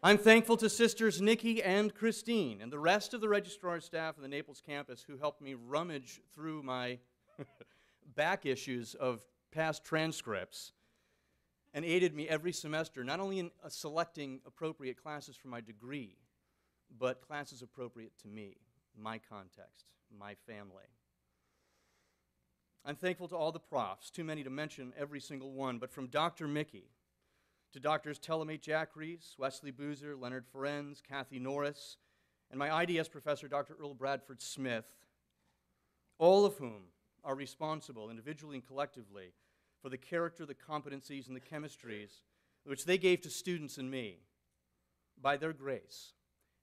I'm thankful to Sisters Nikki and Christine and the rest of the registrar staff of the Naples campus who helped me rummage through my back issues of past transcripts and aided me every semester, not only in selecting appropriate classes for my degree, but classes appropriate to me, my context, my family. I'm thankful to all the profs, too many to mention every single one, but from Dr. Mickey to Drs. Telemate Jack Reese, Wesley Boozer, Leonard Ferenz, Kathy Norris, and my IDS professor, Dr. Earl Bradford Smith, all of whom are responsible individually and collectively for the character, the competencies, and the chemistries which they gave to students and me by their grace,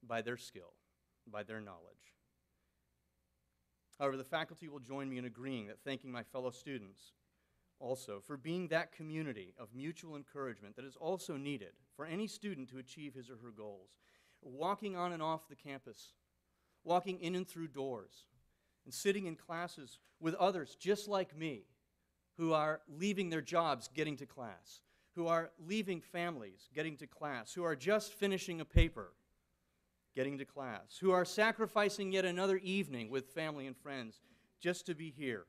by their skill, by their knowledge. However, the faculty will join me in agreeing that thanking my fellow students also for being that community of mutual encouragement that is also needed for any student to achieve his or her goals, walking on and off the campus, walking in and through doors, and sitting in classes with others just like me who are leaving their jobs getting to class, who are leaving families getting to class, who are just finishing a paper getting to class, who are sacrificing yet another evening with family and friends just to be here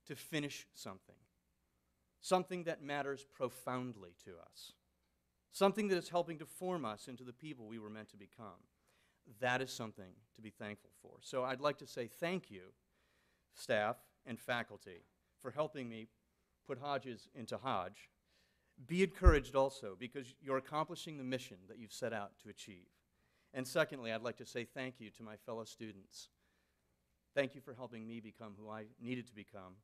to finish something. Something that matters profoundly to us. Something that is helping to form us into the people we were meant to become. That is something to be thankful for. So I'd like to say thank you, staff and faculty, for helping me put Hodges into Hodge. Be encouraged also because you're accomplishing the mission that you've set out to achieve. And secondly, I'd like to say thank you to my fellow students. Thank you for helping me become who I needed to become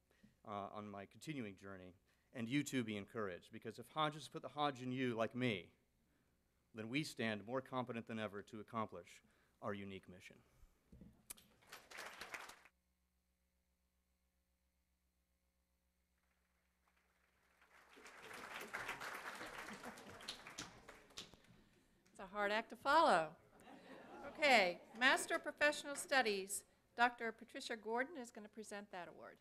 on my continuing journey. And you too be encouraged, because if Hodges put the Hodge in you like me, then we stand more competent than ever to accomplish our unique mission. It's a hard act to follow. Okay, Master of Professional Studies, Dr. Patricia Gordin is going to present that award.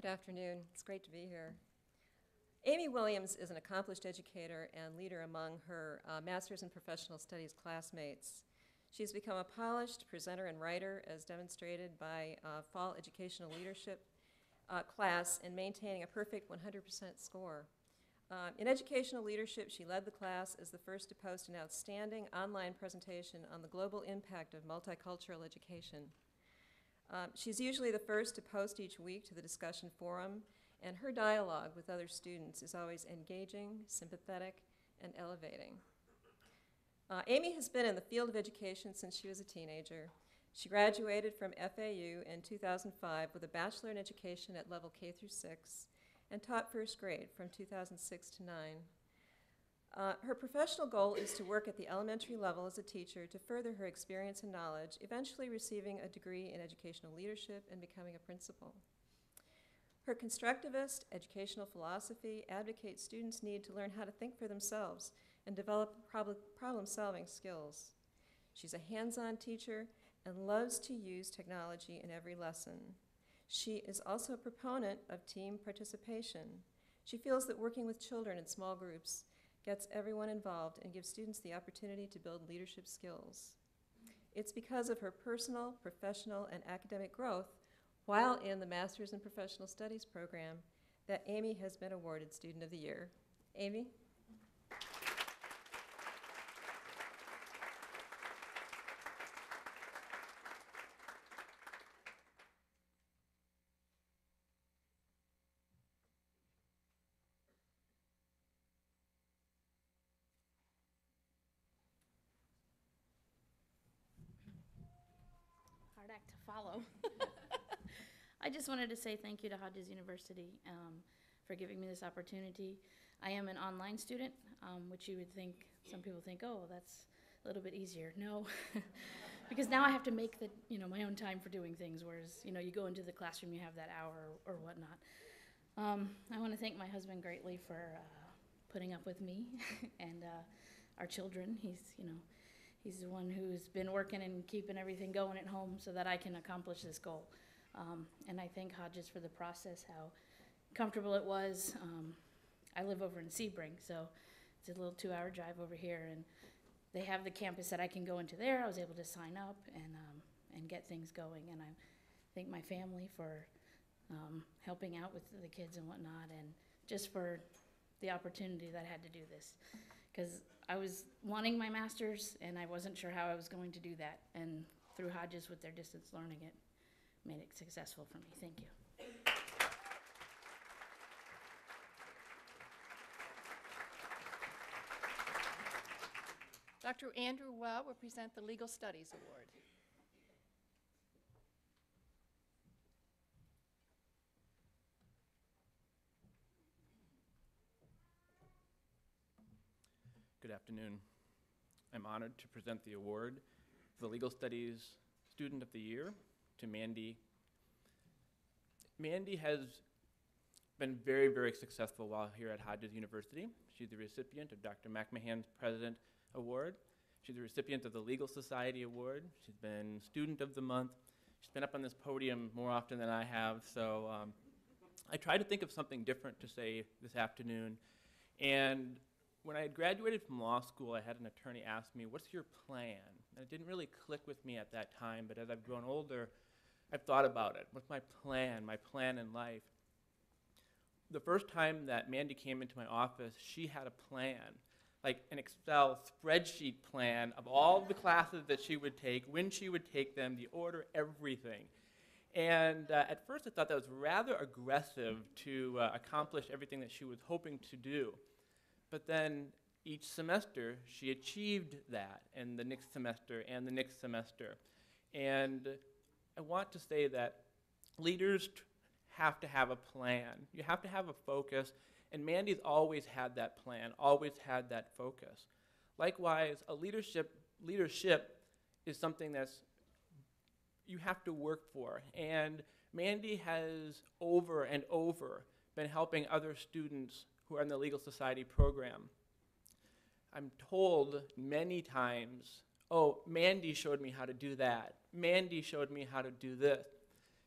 Good afternoon. It's great to be here. Amy Williams is an accomplished educator and leader among her Master's in Professional Studies classmates. She's become a polished presenter and writer, as demonstrated by fall educational leadership class in maintaining a perfect 100% score. In educational leadership, she led the class as the first to post an outstanding online presentation on the global impact of multicultural education. She's usually the first to post each week to the discussion forum, and her dialogue with other students is always engaging, sympathetic, and elevating. Amy has been in the field of education since she was a teenager. She graduated from FAU in 2005 with a Bachelor in Education at level K through 6 and taught first grade from 2006 to 9. Her professional goal is to work at the elementary level as a teacher to further her experience and knowledge, eventually receiving a degree in educational leadership and becoming a principal. Her constructivist educational philosophy advocates students' need to learn how to think for themselves and develop problem-solving skills. She's a hands-on teacher and loves to use technology in every lesson. She is also a proponent of team participation. She feels that working with children in small groups gets everyone involved and gives students the opportunity to build leadership skills. It's because of her personal, professional, and academic growth while in the Master's in Professional Studies program that Amy has been awarded Student of the Year. Amy? Hard act to follow. I just wanted to say thank you to Hodges University for giving me this opportunity. I am an online student, which you would think, some people think, oh, that's a little bit easier. No, because now I have to make my own time for doing things, whereas, you go into the classroom, you have that hour or whatnot. I want to thank my husband greatly for putting up with me and our children. He's the one who's been working and keeping everything going at home so that I can accomplish this goal. And I thank Hodges for the process, how comfortable it was. I live over in Sebring, so it's a little 2-hour drive over here, and they have the campus that I can go into there. I was able to sign up and get things going, and I thank my family for helping out with the kids and whatnot, and just for the opportunity that I had to do this. Because I was wanting my master's, and I wasn't sure how I was going to do that. And through Hodges with their distance learning, it made it successful for me. Thank you. Dr. Andrew Weyl will present the Legal Studies Award. Good afternoon. I'm honored to present the award for the Legal Studies Student of the Year to Mandy. Mandy has been very, very successful while here at Hodges University. She's the recipient of Dr. McMahon's President Award. She's the recipient of the Legal Society Award. She's been Student of the Month. She's been up on this podium more often than I have, so I tried to think of something different to say this afternoon. And when I had graduated from law school, I had an attorney ask me, what's your plan? And it didn't really click with me at that time, but as I've grown older, I've thought about it. What's my plan in life? The first time that Mandy came into my office, she had a plan, like an Excel spreadsheet plan of all the classes that she would take, when she would take them, the order, everything. And at first I thought that was rather aggressive to accomplish everything that she was hoping to do. But then each semester, she achieved that, and the next semester, and the next semester. And I want to say that leaders have to have a plan. You have to have a focus, and Mandy's always had that plan, always had that focus. Likewise, a leadership is something that's you have to work for. And Mandy has over and over been helping other students who are in the Legal Society program. I'm told many times, oh, Mandy showed me how to do that. Mandy showed me how to do this.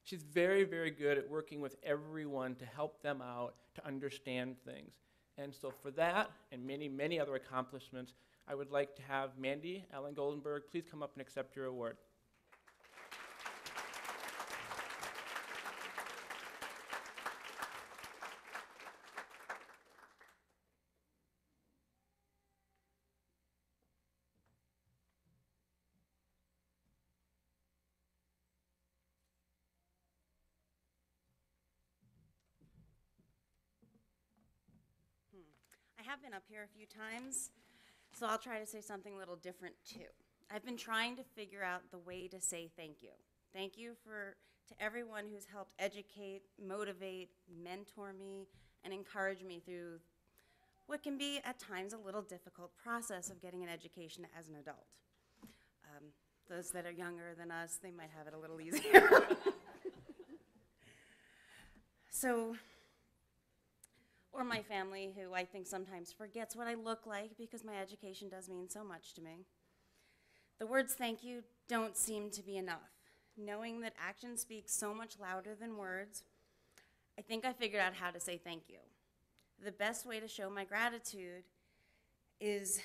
She's very, very good at working with everyone to help them out, to understand things. And so for that and many, many other accomplishments, I would like to have Mandy Ellen Goldenberg please come up and accept your award. I have been up here a few times, so I'll try to say something a little different too. I've been trying to figure out the way to say thank you. Thank you to everyone who's helped educate, motivate, mentor me, and encourage me through what can be at times a little difficult process of getting an education as an adult. Those that are younger than us, they might have it a little easier. Or my family, who I think sometimes forgets what I look like because my education does mean so much to me. The words thank you don't seem to be enough. Knowing that action speaks so much louder than words, I think I figured out how to say thank you. The best way to show my gratitude is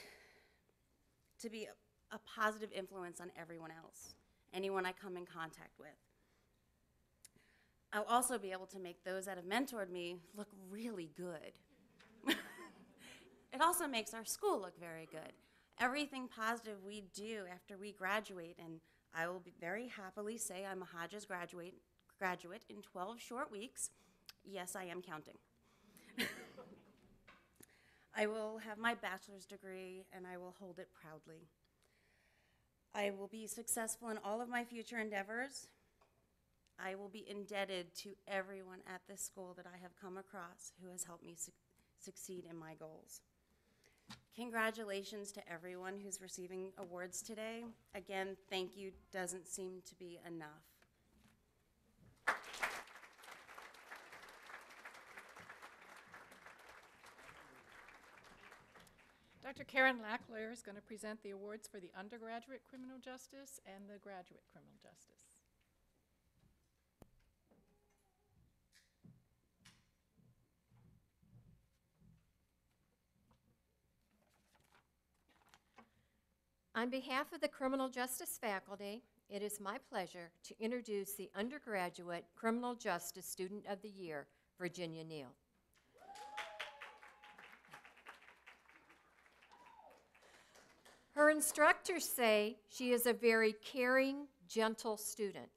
to be a positive influence on everyone else, anyone I come in contact with. I'll also be able to make those that have mentored me look really good. It also makes our school look very good. Everything positive we do after we graduate, and I will very happily say I'm a Hodges graduate in 12 short weeks. Yes, I am counting. I will have my bachelor's degree, and I will hold it proudly. I will be successful in all of my future endeavors. I will be indebted to everyone at this school that I have come across who has helped me succeed in my goals. Congratulations to everyone who's receiving awards today. Again, thank you doesn't seem to be enough. Dr. Karen Lackler is going to present the awards for the undergraduate criminal justice and the graduate criminal justice. On behalf of the criminal justice faculty, it is my pleasure to introduce the undergraduate criminal justice student of the year, Virginia Neal. Her instructors say she is a very caring, gentle student.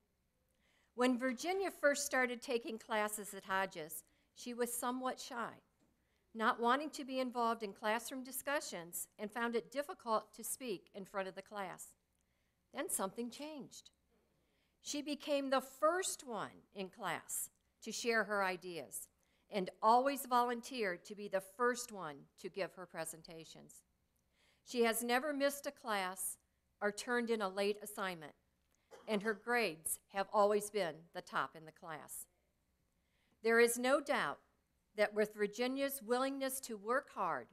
When Virginia first started taking classes at Hodges, she was somewhat shy, not wanting to be involved in classroom discussions, and found it difficult to speak in front of the class. Then something changed. She became the first one in class to share her ideas and always volunteered to be the first one to give her presentations. She has never missed a class or turned in a late assignment, and her grades have always been the top in the class. There is no doubt that with Virginia's willingness to work hard,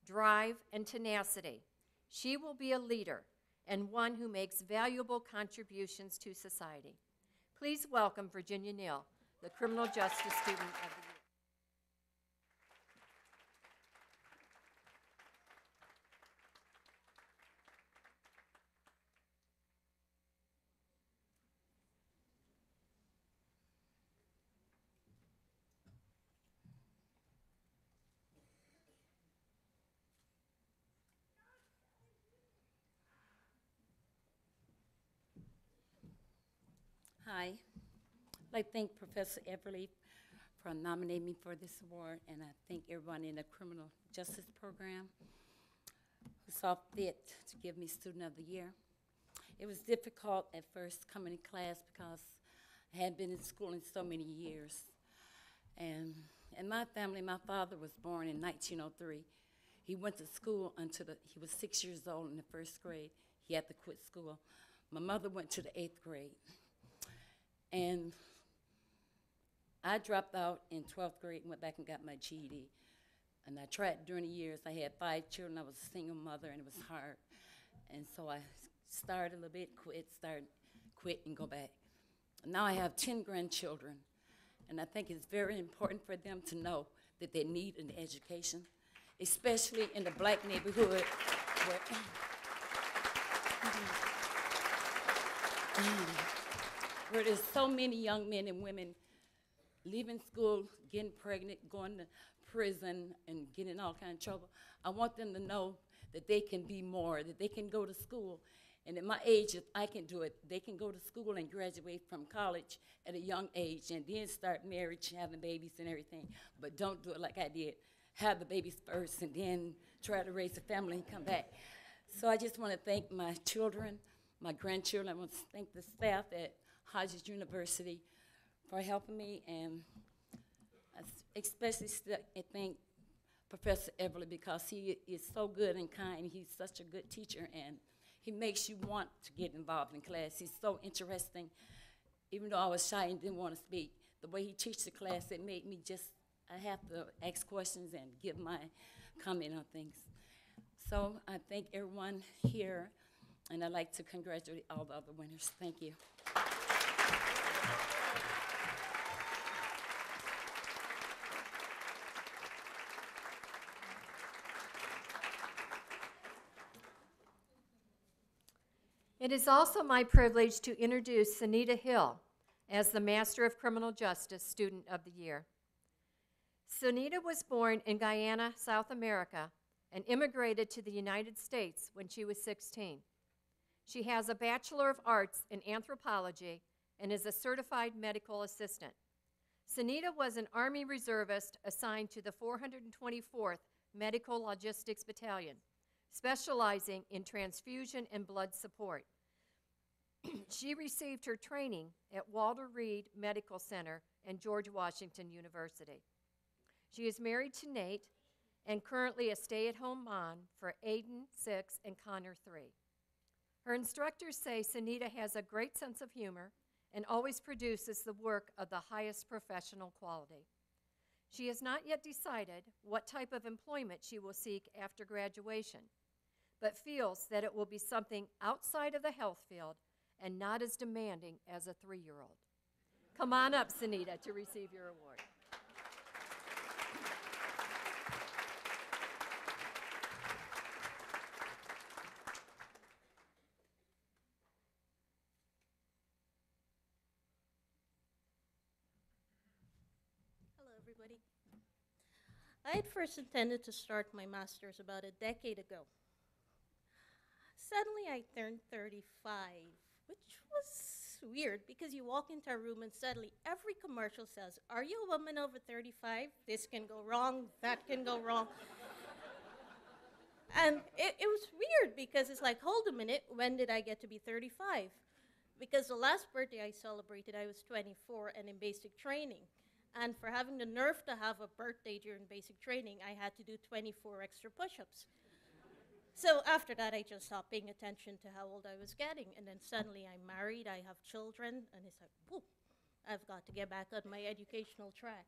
drive, and tenacity, she will be a leader and one who makes valuable contributions to society. Please welcome Virginia Neal, the Criminal Justice Student of the Year. Hi. I'd like to thank Professor Everly for nominating me for this award, and I thank everyone in the criminal justice program who saw fit to give me Student of the Year. It was difficult at first coming to class because I hadn't been in school in so many years. And in my family, my father was born in 1903. He went to school until he was 6 years old in the first grade. He had to quit school. My mother went to the 8th grade. And I dropped out in 12th grade and went back and got my GED. And I tried during the years. I had 5 children. I was a single mother, and it was hard. And so I started a little bit, quit, and go back. Now I have 10 grandchildren, and I think it's very important for them to know that they need an education, especially in the black neighborhood where there's so many young men and women leaving school, getting pregnant, going to prison, and getting in all kinds of trouble. I want them to know that they can be more, that they can go to school. And at my age, if I can do it, they can go to school and graduate from college at a young age and then start marriage, having babies and everything. But don't do it like I did. Have the babies first and then try to raise a family and come back. So I just want to thank my children, my grandchildren. I want to thank the staff at Hodges University for helping me, and I especially thank Professor Everly because he is so good and kind. He's such a good teacher, and he makes you want to get involved in class. He's so interesting. Even though I was shy and didn't want to speak, the way he teaches the class, it made me I have to ask questions and give my comment on things. So I thank everyone here, and I'd like to congratulate all the other winners. Thank you. It is also my privilege to introduce Sunita Hill as the Master of Criminal Justice Student of the Year. Sunita was born in Guyana, South America, and immigrated to the United States when she was 16. She has a Bachelor of Arts in Anthropology and is a certified medical assistant. Sunita was an Army reservist assigned to the 424th Medical Logistics Battalion, specializing in transfusion and blood support. She received her training at Walter Reed Medical Center and George Washington University. She is married to Nate and currently a stay-at-home mom for Aiden, 6, and Connor, 3. Her instructors say Sunita has a great sense of humor and always produces the work of the highest professional quality. She has not yet decided what type of employment she will seek after graduation, but feels that it will be something outside of the health field and not as demanding as a 3-year-old. Come on up, Sunita, to receive your award. Hello, everybody. I had first intended to start my master's about a decade ago. Suddenly, I turned 35, which was weird because you walk into a room and suddenly every commercial says, "Are you a woman over 35? This can go wrong, that can go wrong." And it was weird because it's like, hold a minute, when did I get to be 35? Because the last birthday I celebrated, I was 24 and in basic training. And for having the nerve to have a birthday during basic training, I had to do 24 extra push-ups. So after that, I just stopped paying attention to how old I was getting. And then suddenly I'm married, I have children, and it's like, whoop, I've got to get back on my educational track.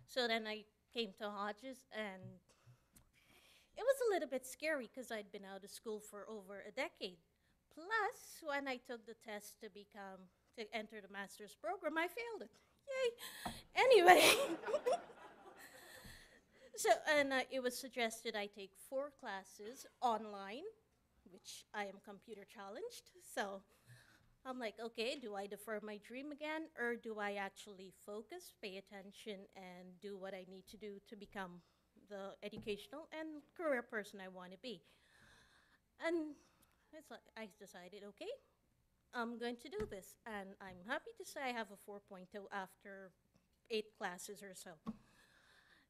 So then I came to Hodges, and it was a little bit scary because I'd been out of school for over a decade. Plus, when I took the test to enter the master's program, I failed it. Yay. Anyway. So, and it was suggested I take 4 classes online, which I am computer challenged. So I'm like, okay, do I defer my dream again, or do I actually focus, pay attention, and do what I need to do to become the educational and career person I want to be? And it's like, I decided, okay, I'm going to do this. And I'm happy to say I have a 4.0 after 8 classes or so.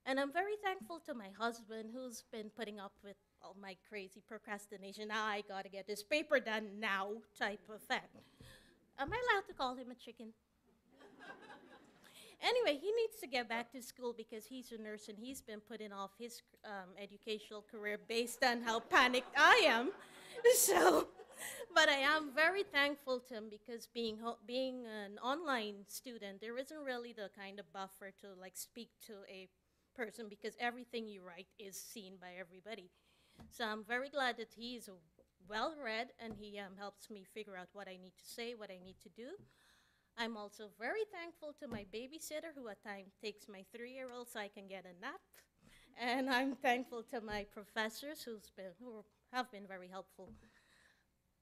And I'm very thankful to my husband, who's been putting up with all my crazy procrastination. Now I gotta get this paper done now type of thing. Am I allowed to call him a chicken? Anyway, he needs to get back to school because he's a nurse and he's been putting off his educational career based on how panicked I am. So, but I am very thankful to him because being an online student, there isn't really the kind of buffer to like speak to a person because everything you write is seen by everybody. So I'm very glad that he is well-read and he helps me figure out what I need to say, what I need to do. I'm also very thankful to my babysitter who at times takes my 3-year-old so I can get a nap. And I'm thankful to my professors who have been very helpful.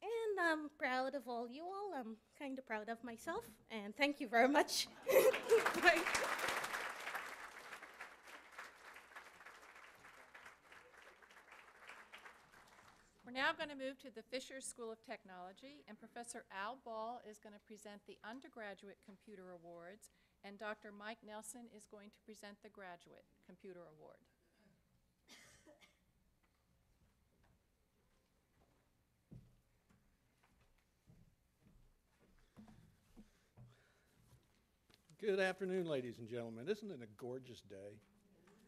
And I'm proud of all you all. I'm kind of proud of myself. And thank you very much. Bye. We're now going to move to the Fisher School of Technology, and Professor Al Ball is going to present the Undergraduate Computer Awards, and Dr. Mike Nelson is going to present the Graduate Computer Award. Good afternoon, ladies and gentlemen. Isn't it a gorgeous day?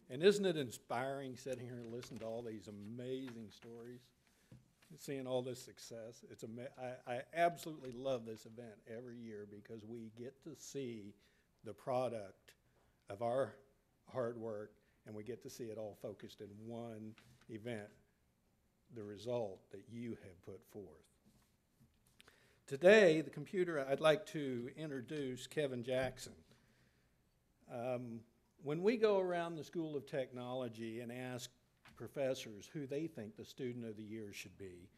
And isn't it inspiring sitting here and listening to all these amazing stories? Seeing all this success. I absolutely love this event every year because we get to see the product of our hard work, and we get to see it all focused in one event, the result that you have put forth. Today, I'd like to introduce Kevin Jackson. When we go around the School of Technology and ask professors who they think the student of the year should be,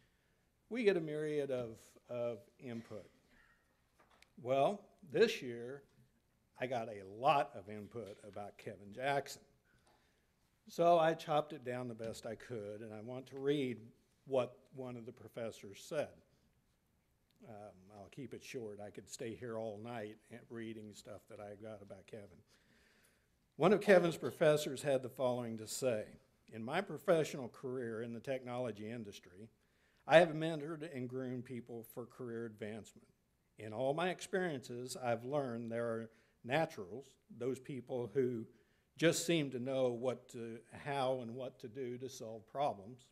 we get a myriad of input. Well, this year, I got a lot of input about Kevin Jackson. So I chopped it down the best I could, and I want to read what one of the professors said. I'll keep it short. I could stay here all night reading stuff that I got about Kevin. One of Kevin's professors had the following to say: "In my professional career in the technology industry, I have mentored and groomed people for career advancement. In all my experiences, I've learned there are naturals, those people who just seem to know how and what to do to solve problems.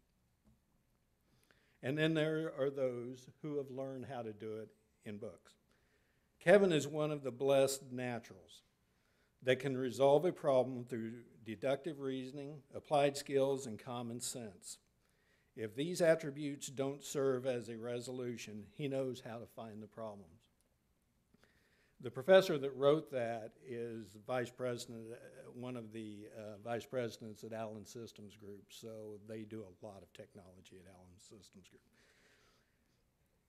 And then there are those who have learned how to do it in books. Kevin is one of the blessed naturals that can resolve a problem through deductive reasoning, applied skills, and common sense. If these attributes don't serve as a resolution, he knows how to find the problems." The professor that wrote that is vice president, one of the vice presidents at Allen Systems Group, so they do a lot of technology at Allen Systems Group.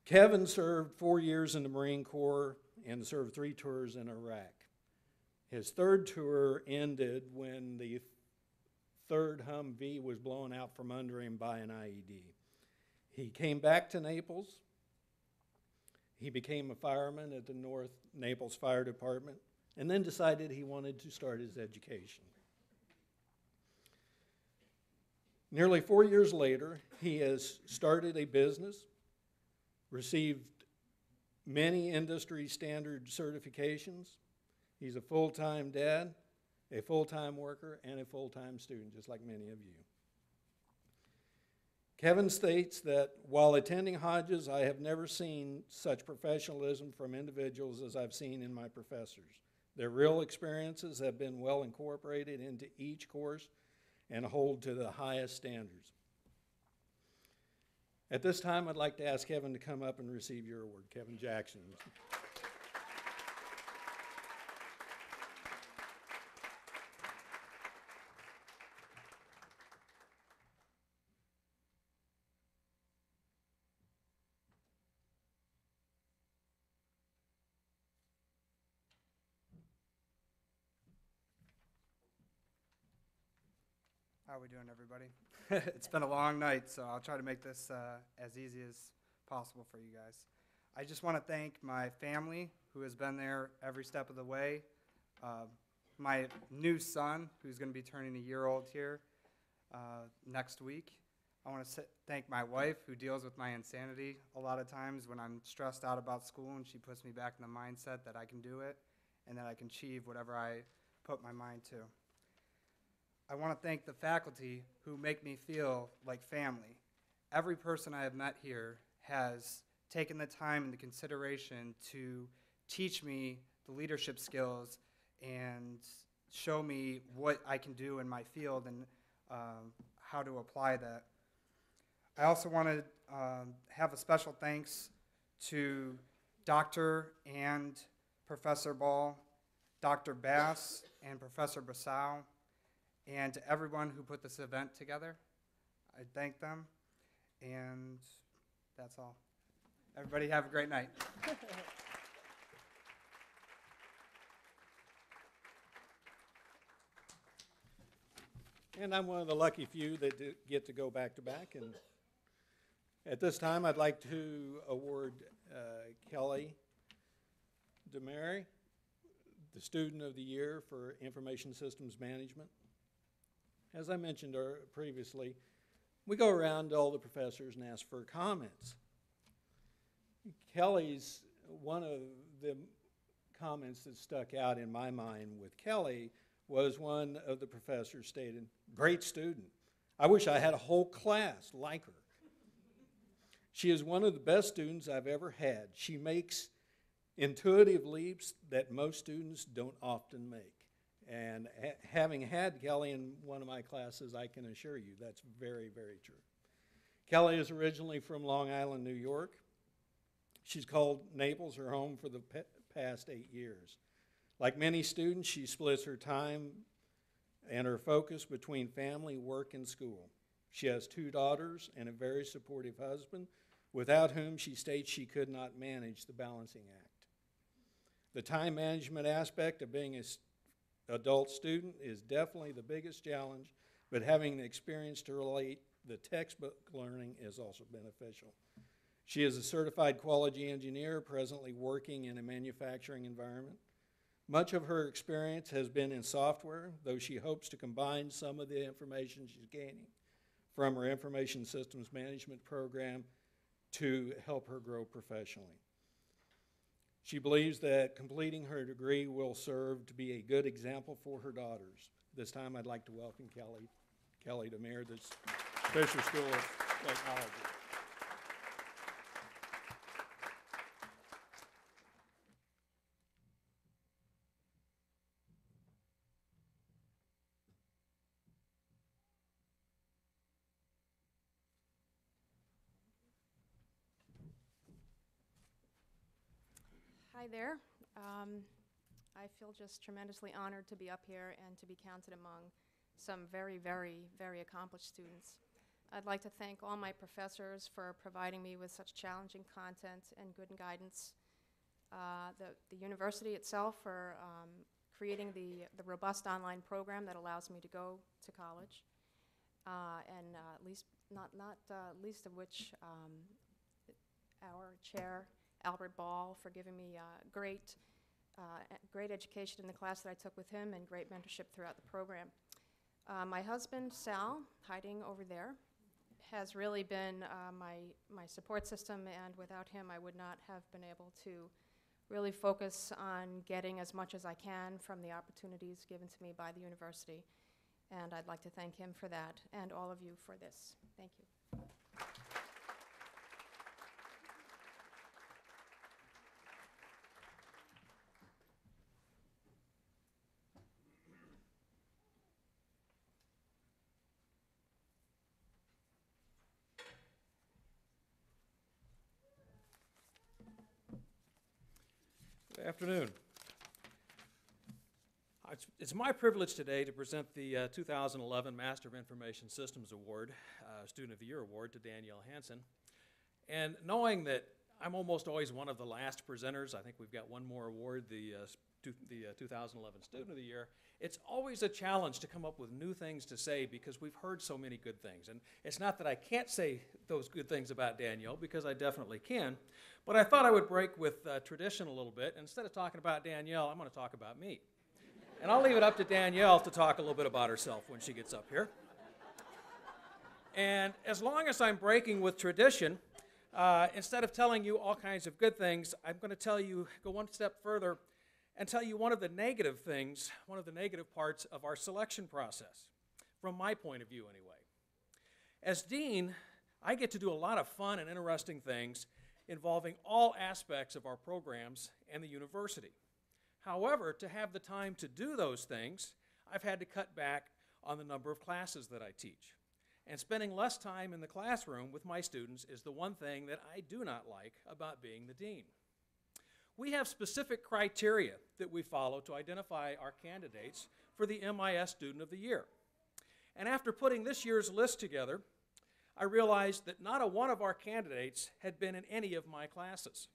Kevin served 4 years in the Marine Corps and served 3 tours in Iraq. His 3rd tour ended when the 3rd Humvee was blown out from under him by an IED. He came back to Naples. He became a fireman at the North Naples Fire Department, and then decided he wanted to start his education. Nearly 4 years later, he has started a business, received many industry standard certifications. He's a full-time dad, a full-time worker, and a full-time student, just like many of you. Kevin states that while attending Hodges, I have never seen such professionalism from individuals as I've seen in my professors. Their real experiences have been well incorporated into each course and hold to the highest standards. At this time, I'd like to ask Kevin to come up and receive your award. Kevin Jackson. How are we doing, everybody? It's been a long night, so I'll try to make this as easy as possible for you guys. I just want to thank my family, who has been there every step of the way, my new son, who's going to be turning a year old here next week. I want to thank my wife, who deals with my insanity a lot of times when I'm stressed out about school, and she puts me back in the mindset that I can do it and that I can achieve whatever I put my mind to. I want to thank the faculty who make me feel like family. Every person I have met here has taken the time and the consideration to teach me the leadership skills and show me what I can do in my field and how to apply that. I also want to have a special thanks to Dr. and Professor Ball, Dr. Bass, and Professor Brasau, and to everyone who put this event together. I thank them, and that's all. Everybody have a great night. And I'm one of the lucky few that get to go back to back. And at this time, I'd like to award Kelly DeMary, the Student of the Year for Information Systems Management. As I mentioned previously, we go around to all the professors and ask for comments. Kelly's, one of the comments that stuck out in my mind with Kelly was one of the professors stated, "Great student. I wish I had a whole class like her. She is one of the best students I've ever had. She makes intuitive leaps that most students don't often make." And having had Kelly in one of my classes, I can assure you that's very, very true. Kelly is originally from Long Island, New York. She's called Naples her home for the past 8 years. Like many students, she splits her time and her focus between family, work, and school. She has 2 daughters and a very supportive husband, without whom she states she could not manage the balancing act. The time management aspect of being an adult student is definitely the biggest challenge, but having the experience to relate the textbook learning is also beneficial. She is a certified quality engineer, presently working in a manufacturing environment. Much of her experience has been in software, though she hopes to combine some of the information she's gaining from her information systems management program to help her grow professionally. She believes that completing her degree will serve to be a good example for her daughters. This time I'd like to welcome Kelly DeMere, the Fisher School of Technology. Hi there. I feel just tremendously honored to be up here and to be counted among some very, very, very accomplished students. I'd like to thank all my professors for providing me with such challenging content and good guidance. The university itself for creating the robust online program that allows me to go to college, and not least of which our chair, Albert Ball, for giving me great education in the class that I took with him and great mentorship throughout the program. My husband, Sal, hiding over there, has really been my support system, and without him I would not have been able to really focus on getting as much as I can from the opportunities given to me by the university. And I'd like to thank him for that, and all of you for this. Thank you. Good afternoon. It's my privilege today to present the 2011 Master of Information Systems Award, Student of the Year Award, to Danielle Hansen. And knowing that I'm almost always one of the last presenters, I think we've got one more award, the 2011 Student of the Year, it's always a challenge to come up with new things to say because we've heard so many good things. And it's not that I can't say those good things about Danielle, because I definitely can, but I thought I would break with tradition a little bit. Instead of talking about Danielle, I'm going to talk about me. And I'll leave it up to Danielle to talk a little bit about herself when she gets up here. And as long as I'm breaking with tradition, instead of telling you all kinds of good things, I'm going to go one step further and tell you one of the negative things, one of the negative parts of our selection process, from my point of view anyway. As dean, I get to do a lot of fun and interesting things involving all aspects of our programs and the university. However, to have the time to do those things, I've had to cut back on the number of classes that I teach. And spending less time in the classroom with my students is the one thing that I do not like about being the dean. we have specific criteria that we follow to identify our candidates for the MIS Student of the Year. And after putting this year's list together, I realized that not a one of our candidates had been in any of my classes.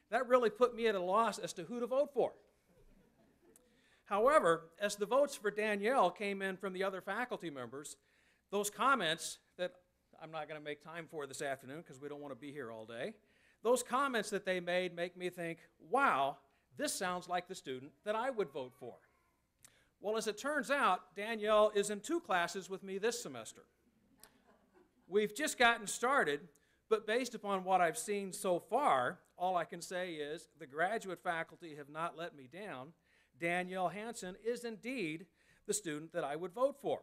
That really put me at a loss as to who to vote for. However, as the votes for Danielle came in from the other faculty members, those comments that I'm not going to make time for this afternoon because we don't want to be here all day, those comments that they made make me think, wow, this sounds like the student that I would vote for. Well, as it turns out, Danielle is in 2 classes with me this semester. We've just gotten started, but based upon what I've seen so far, all I can say is the graduate faculty have not let me down. Danielle Hansen is indeed the student that I would vote for.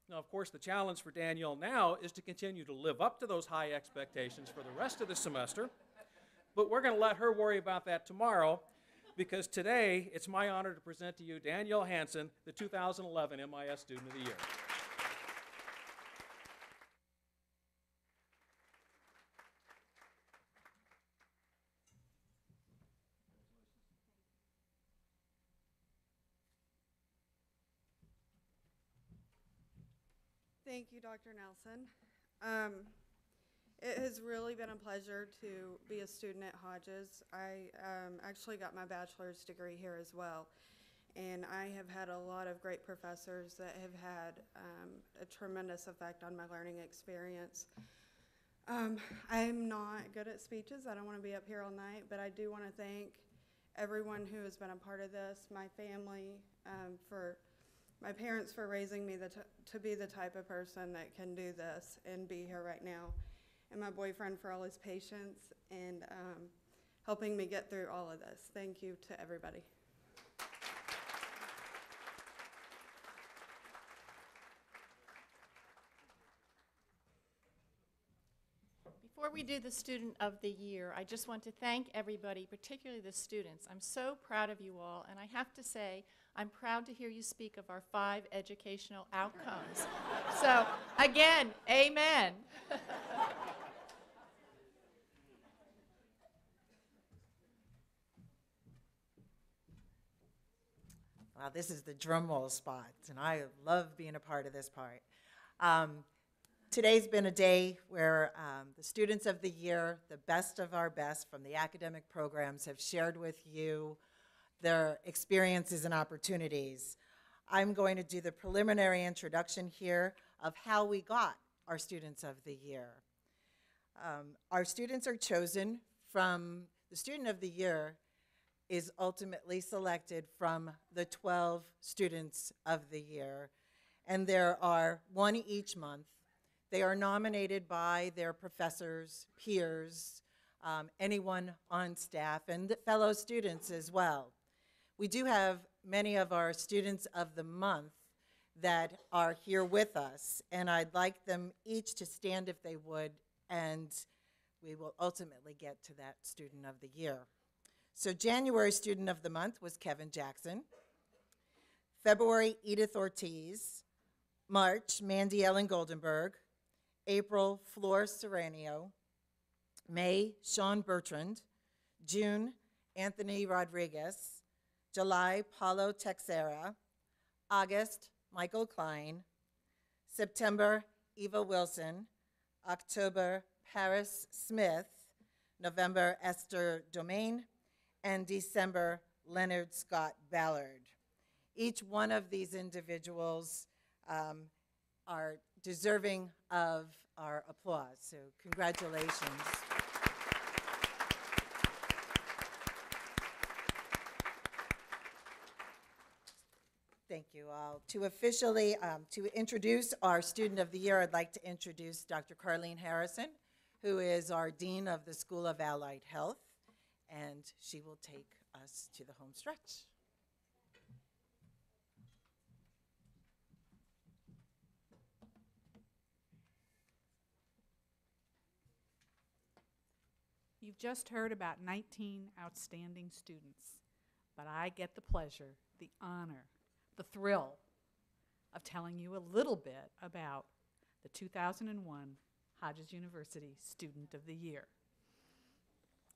Now, of course, the challenge for Danielle now is to continue to live up to those high expectations for the rest of the semester, but we're going to let her worry about that tomorrow, because today it's my honor to present to you Danielle Hansen, the 2011 MIS Student of the Year. Thank you, Dr. Nelson. It has really been a pleasure to be a student at Hodges. I actually got my bachelor's degree here as well, and I have had a lot of great professors that have had a tremendous effect on my learning experience. I'm not good at speeches. I don't want to be up here all night, but I do want to thank everyone who has been a part of this, my family, for my parents for raising me to be the type of person that can do this and be here right now, and my boyfriend for all his patience and helping me get through all of this. Thank you to everybody. Before we do the Student of the Year, I just want to thank everybody, particularly the students. I'm so proud of you all, and I have to say, I'm proud to hear you speak of our 5 educational outcomes. So, again, amen. Wow, this is the drum roll spot, and I love being a part of this part. Today's been a day where the students of the year, the best of our best from the academic programs, have shared with you their experiences and opportunities. I'm going to do the preliminary introduction here of how we got our students of the year. Our students are chosen from, the student of the year is ultimately selected from the 12 students of the year, and there are 1 each month. They are nominated by their professors, peers, anyone on staff, and fellow students as well. We do have many of our students of the month that are here with us, and I'd like them each to stand if they would, and we will ultimately get to that student of the year. So January student of the month was Kevin Jackson. February, Edith Ortiz. March, Mandy Ellen Goldenberg. April, Flor Serranio. May, Sean Bertrand. June, Anthony Rodriguez. July, Paulo Texera. August, Michael Klein. September, Eva Wilson. October, Paris Smith. November, Esther Domain. And December, Leonard Scott Ballard. Each one of these individuals are deserving of our applause, so congratulations. Thank you all. To officially, to introduce our Student of the Year, I'd like to introduce Dr. Carlene Harrison, who is our Dean of the School of Allied Health, and she will take us to the home stretch. You've just heard about 19 outstanding students, but I get the pleasure, the honor, the thrill of telling you a little bit about the 2001 Hodges University Student of the Year.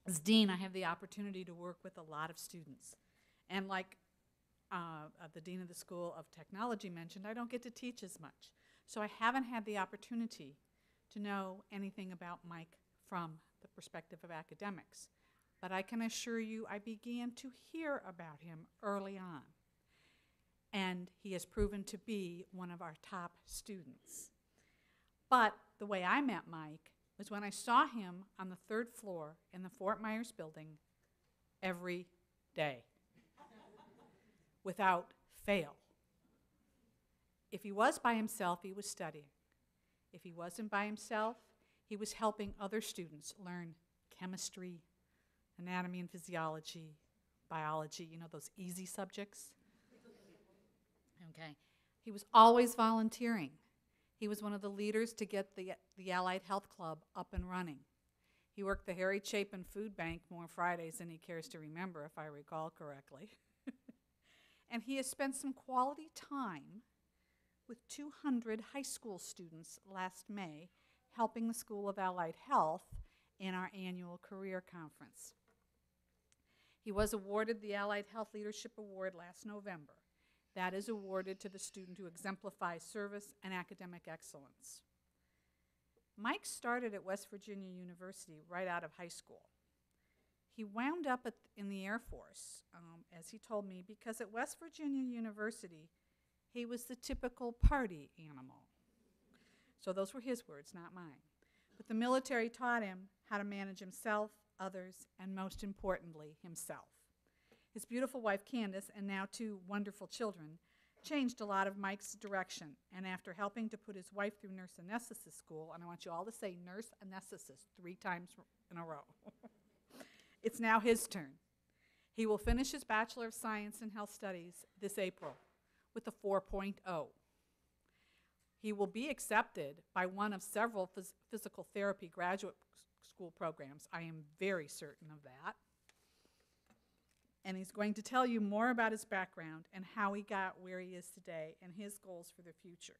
As dean, I have the opportunity to work with a lot of students. And like the dean of the School of Technology mentioned, I don't get to teach as much. So I haven't had the opportunity to know anything about Mike from the perspective of academics. But I can assure you I began to hear about him early on. And he has proven to be one of our top students. But the way I met Mike was when I saw him on the 3rd floor in the Fort Myers building every day, without fail. If he was by himself, he was studying. If he wasn't by himself, he was helping other students learn chemistry, anatomy and physiology, biology, you know, those easy subjects. Okay. He was always volunteering. He was one of the leaders to get the Allied Health Club up and running. He worked the Harry Chapin Food Bank more Fridays than he cares to remember, if I recall correctly. And he has spent some quality time with 200 high school students last May, helping the School of Allied Health in our annual career conference. He was awarded the Allied Health Leadership Award last November. That is awarded to the student who exemplifies service and academic excellence. Mike started at West Virginia University right out of high school. He wound up in the Air Force, as he told me, because at West Virginia University, he was the typical party animal. So those were his words, not mine. But the military taught him how to manage himself, others, and most importantly, himself. His beautiful wife, Candace, and now 2 wonderful children, changed a lot of Mike's direction. And after helping to put his wife through nurse anesthetist school, and I want you all to say nurse anesthetist 3 times in a row, it's now his turn. He will finish his Bachelor of Science in Health Studies this April with a 4.0. He will be accepted by one of several physical therapy graduate school programs. I am very certain of that. And he's going to tell you more about his background and how he got where he is today and his goals for the future.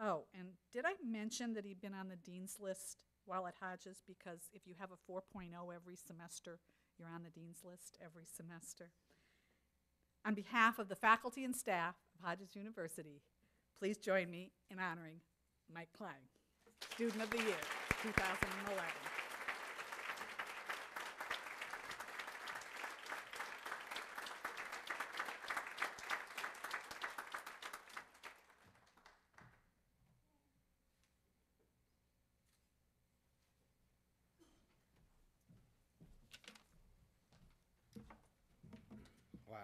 Oh, and did I mention that he'd been on the dean's list while at Hodges? Because if you have a 4.0 every semester, you're on the dean's list every semester. On behalf of the faculty and staff of Hodges University, please join me in honoring Mike Klein, Student of the Year, 2011. Wow,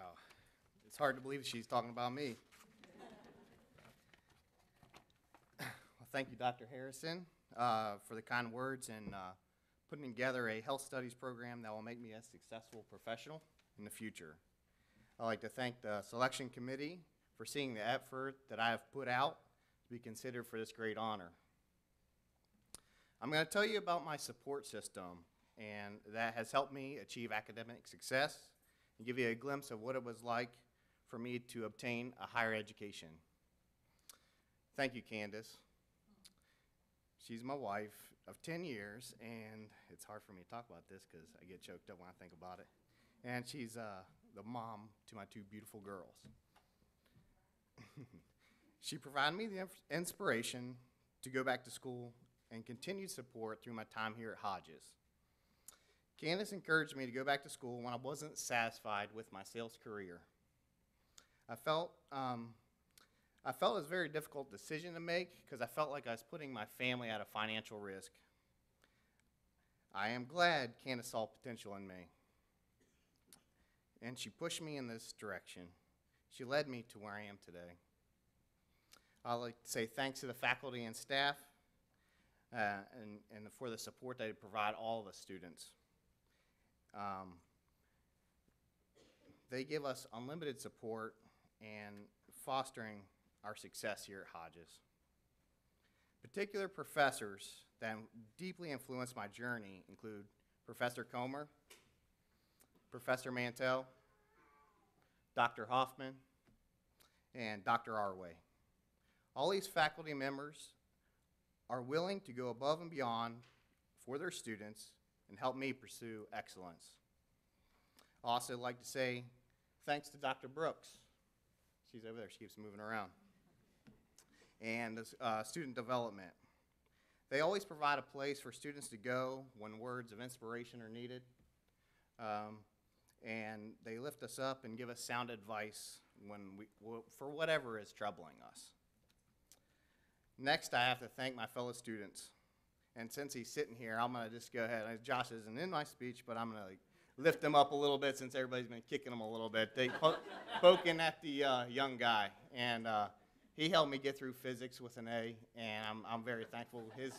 it's hard to believe she's talking about me. Well, thank you, Dr. Harrison, for the kind words and putting together a health studies program that will make me a successful professional in the future. I'd like to thank the selection committee for seeing the effort that I have put out to be considered for this great honor. I'm going to tell you about my support system, and that has helped me achieve academic success and give you a glimpse of what it was like for me to obtain a higher education. Thank you, Candace. She's my wife of 10 years, and it's hard for me to talk about this because I get choked up when I think about it. And she's the mom to my 2 beautiful girls. She provided me the inspiration to go back to school and continued support through my time here at Hodges. Candace encouraged me to go back to school when I wasn't satisfied with my sales career. I felt it was a very difficult decision to make because I felt like I was putting my family at a financial risk. I am glad Candace saw potential in me, and she pushed me in this direction. She led me to where I am today. I'd like to say thanks to the faculty and staff and for the support they provide all the students. They give us unlimited support and fostering our success here at Hodges. Particular professors that deeply influenced my journey include Professor Comer, Professor Mantell, Dr. Hofmann, and Dr. Arway. All these faculty members are willing to go above and beyond for their students and helped me pursue excellence. I'd also like to say thanks to Dr. Brooks. She's over there. She keeps moving around. And student development. They always provide a place for students to go when words of inspiration are needed. And they lift us up and give us sound advice for whatever is troubling us. Next, I have to thank my fellow students. And since he's sitting here, I'm going to just go ahead. Josh isn't in my speech, but I'm going to lift him up a little bit since everybody's been kicking him a little bit. They poking at the young guy. And he helped me get through physics with an A, and I'm very thankful. His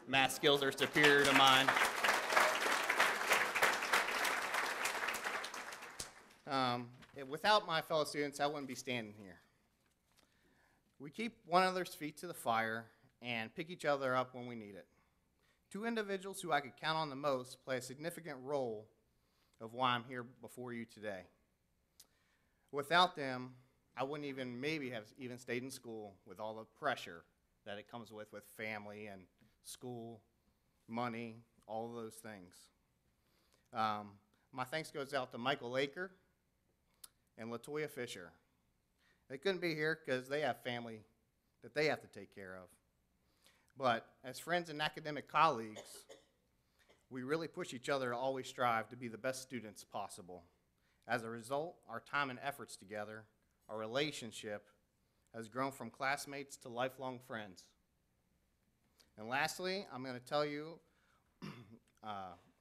math skills are superior to mine. Without my fellow students, I wouldn't be standing here. We keep one another's feet to the fire and pick each other up when we need it. Two individuals who I could count on the most play a significant role of why I'm here before you today. Without them, I wouldn't maybe have stayed in school with all the pressure that it comes with family and school, money, all of those things. My thanks goes out to Michael Aker and LaToya Fisher. They couldn't be here because they have family that they have to take care of. But as friends and academic colleagues, we really push each other to always strive to be the best students possible. As a result, our time and efforts together, our relationship, has grown from classmates to lifelong friends. And lastly, I'm going to tell you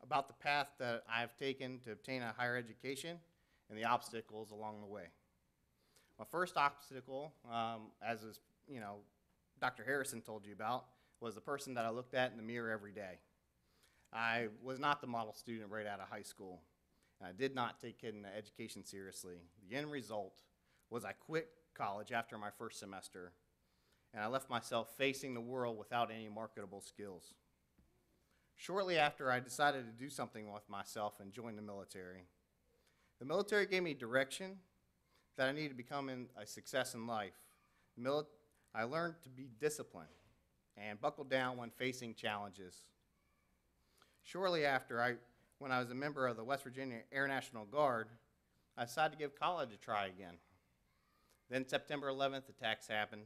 about the path that I've taken to obtain a higher education and the obstacles along the way. My first obstacle, as is, Dr. Harrison told you about, was the person that I looked at in the mirror every day. I was not the model student right out of high school, and I did not take education seriously. The end result was I quit college after my first semester, and I left myself facing the world without any marketable skills. Shortly after, I decided to do something with myself and joined the military. The military gave me direction that I needed to become a success in life. I learned to be disciplined and buckle down when facing challenges. Shortly after, when I was a member of the West Virginia Air National Guard, I decided to give college a try again. Then September 11th, attacks happened,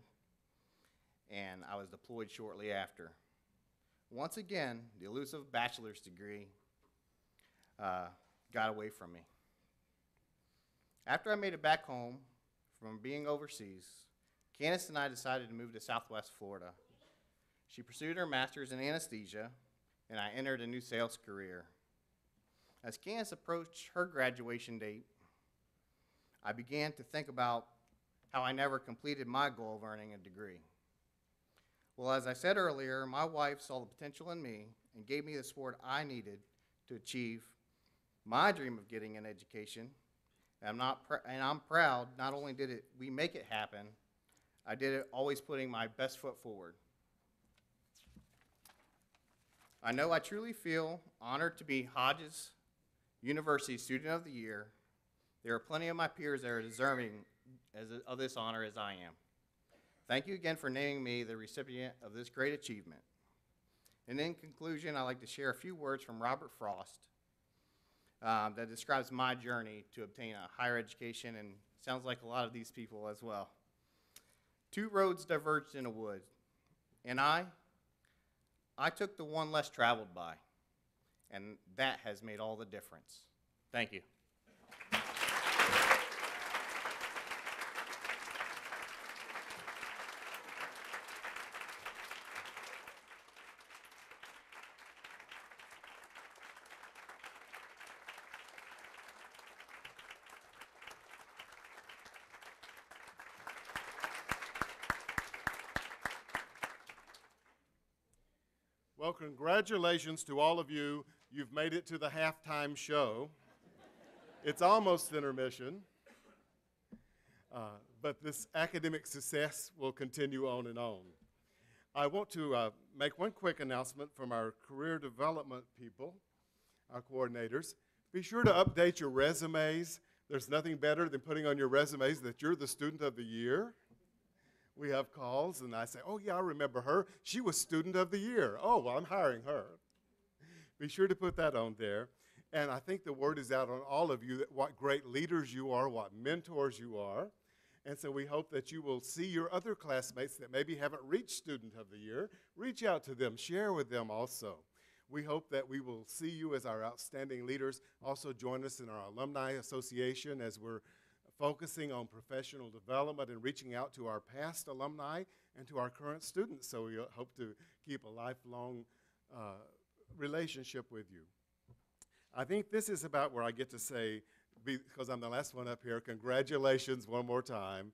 and I was deployed shortly after. Once again, the elusive bachelor's degree got away from me. After I made it back home from being overseas, Candace and I decided to move to Southwest Florida. She pursued her master's in anesthesia, and I entered a new sales career. As Candace approached her graduation date, I began to think about how I never completed my goal of earning a degree. Well, as I said earlier, my wife saw the potential in me and gave me the support I needed to achieve my dream of getting an education. And I'm proud, not only did we make it happen, I did it always putting my best foot forward. I know I truly feel honored to be Hodges University Student of the Year. There are plenty of my peers that are deserving of this honor as I am. Thank you again for naming me the recipient of this great achievement. And in conclusion, I'd like to share a few words from Robert Frost that describes my journey to obtain a higher education, and sounds like a lot of these people as well. Two roads diverged in a wood, and I took the one less traveled by, and that has made all the difference. Thank you. Well, congratulations to all of you. You've made it to the halftime show. It's almost intermission, but this academic success will continue on and on. I want to make one quick announcement from our career development people, our coordinators. Be sure to update your resumes. There's nothing better than putting on your resumes that you're the student of the year. We have calls, and I say, oh, yeah, I remember her. She was student of the year. Oh, well, I'm hiring her. Be sure to put that on there. And I think the word is out on all of you that what great leaders you are, what mentors you are. And so we hope that you will see your other classmates that maybe haven't reached Student of the Year. Reach out to them, share with them also. We hope that we will see you as our outstanding leaders. Also join us in our Alumni Association as we're focusing on professional development and reaching out to our past alumni and to our current students. So we hope to keep a lifelong relationship with you. I think this is about where I get to say, because I'm the last one up here, congratulations one more time.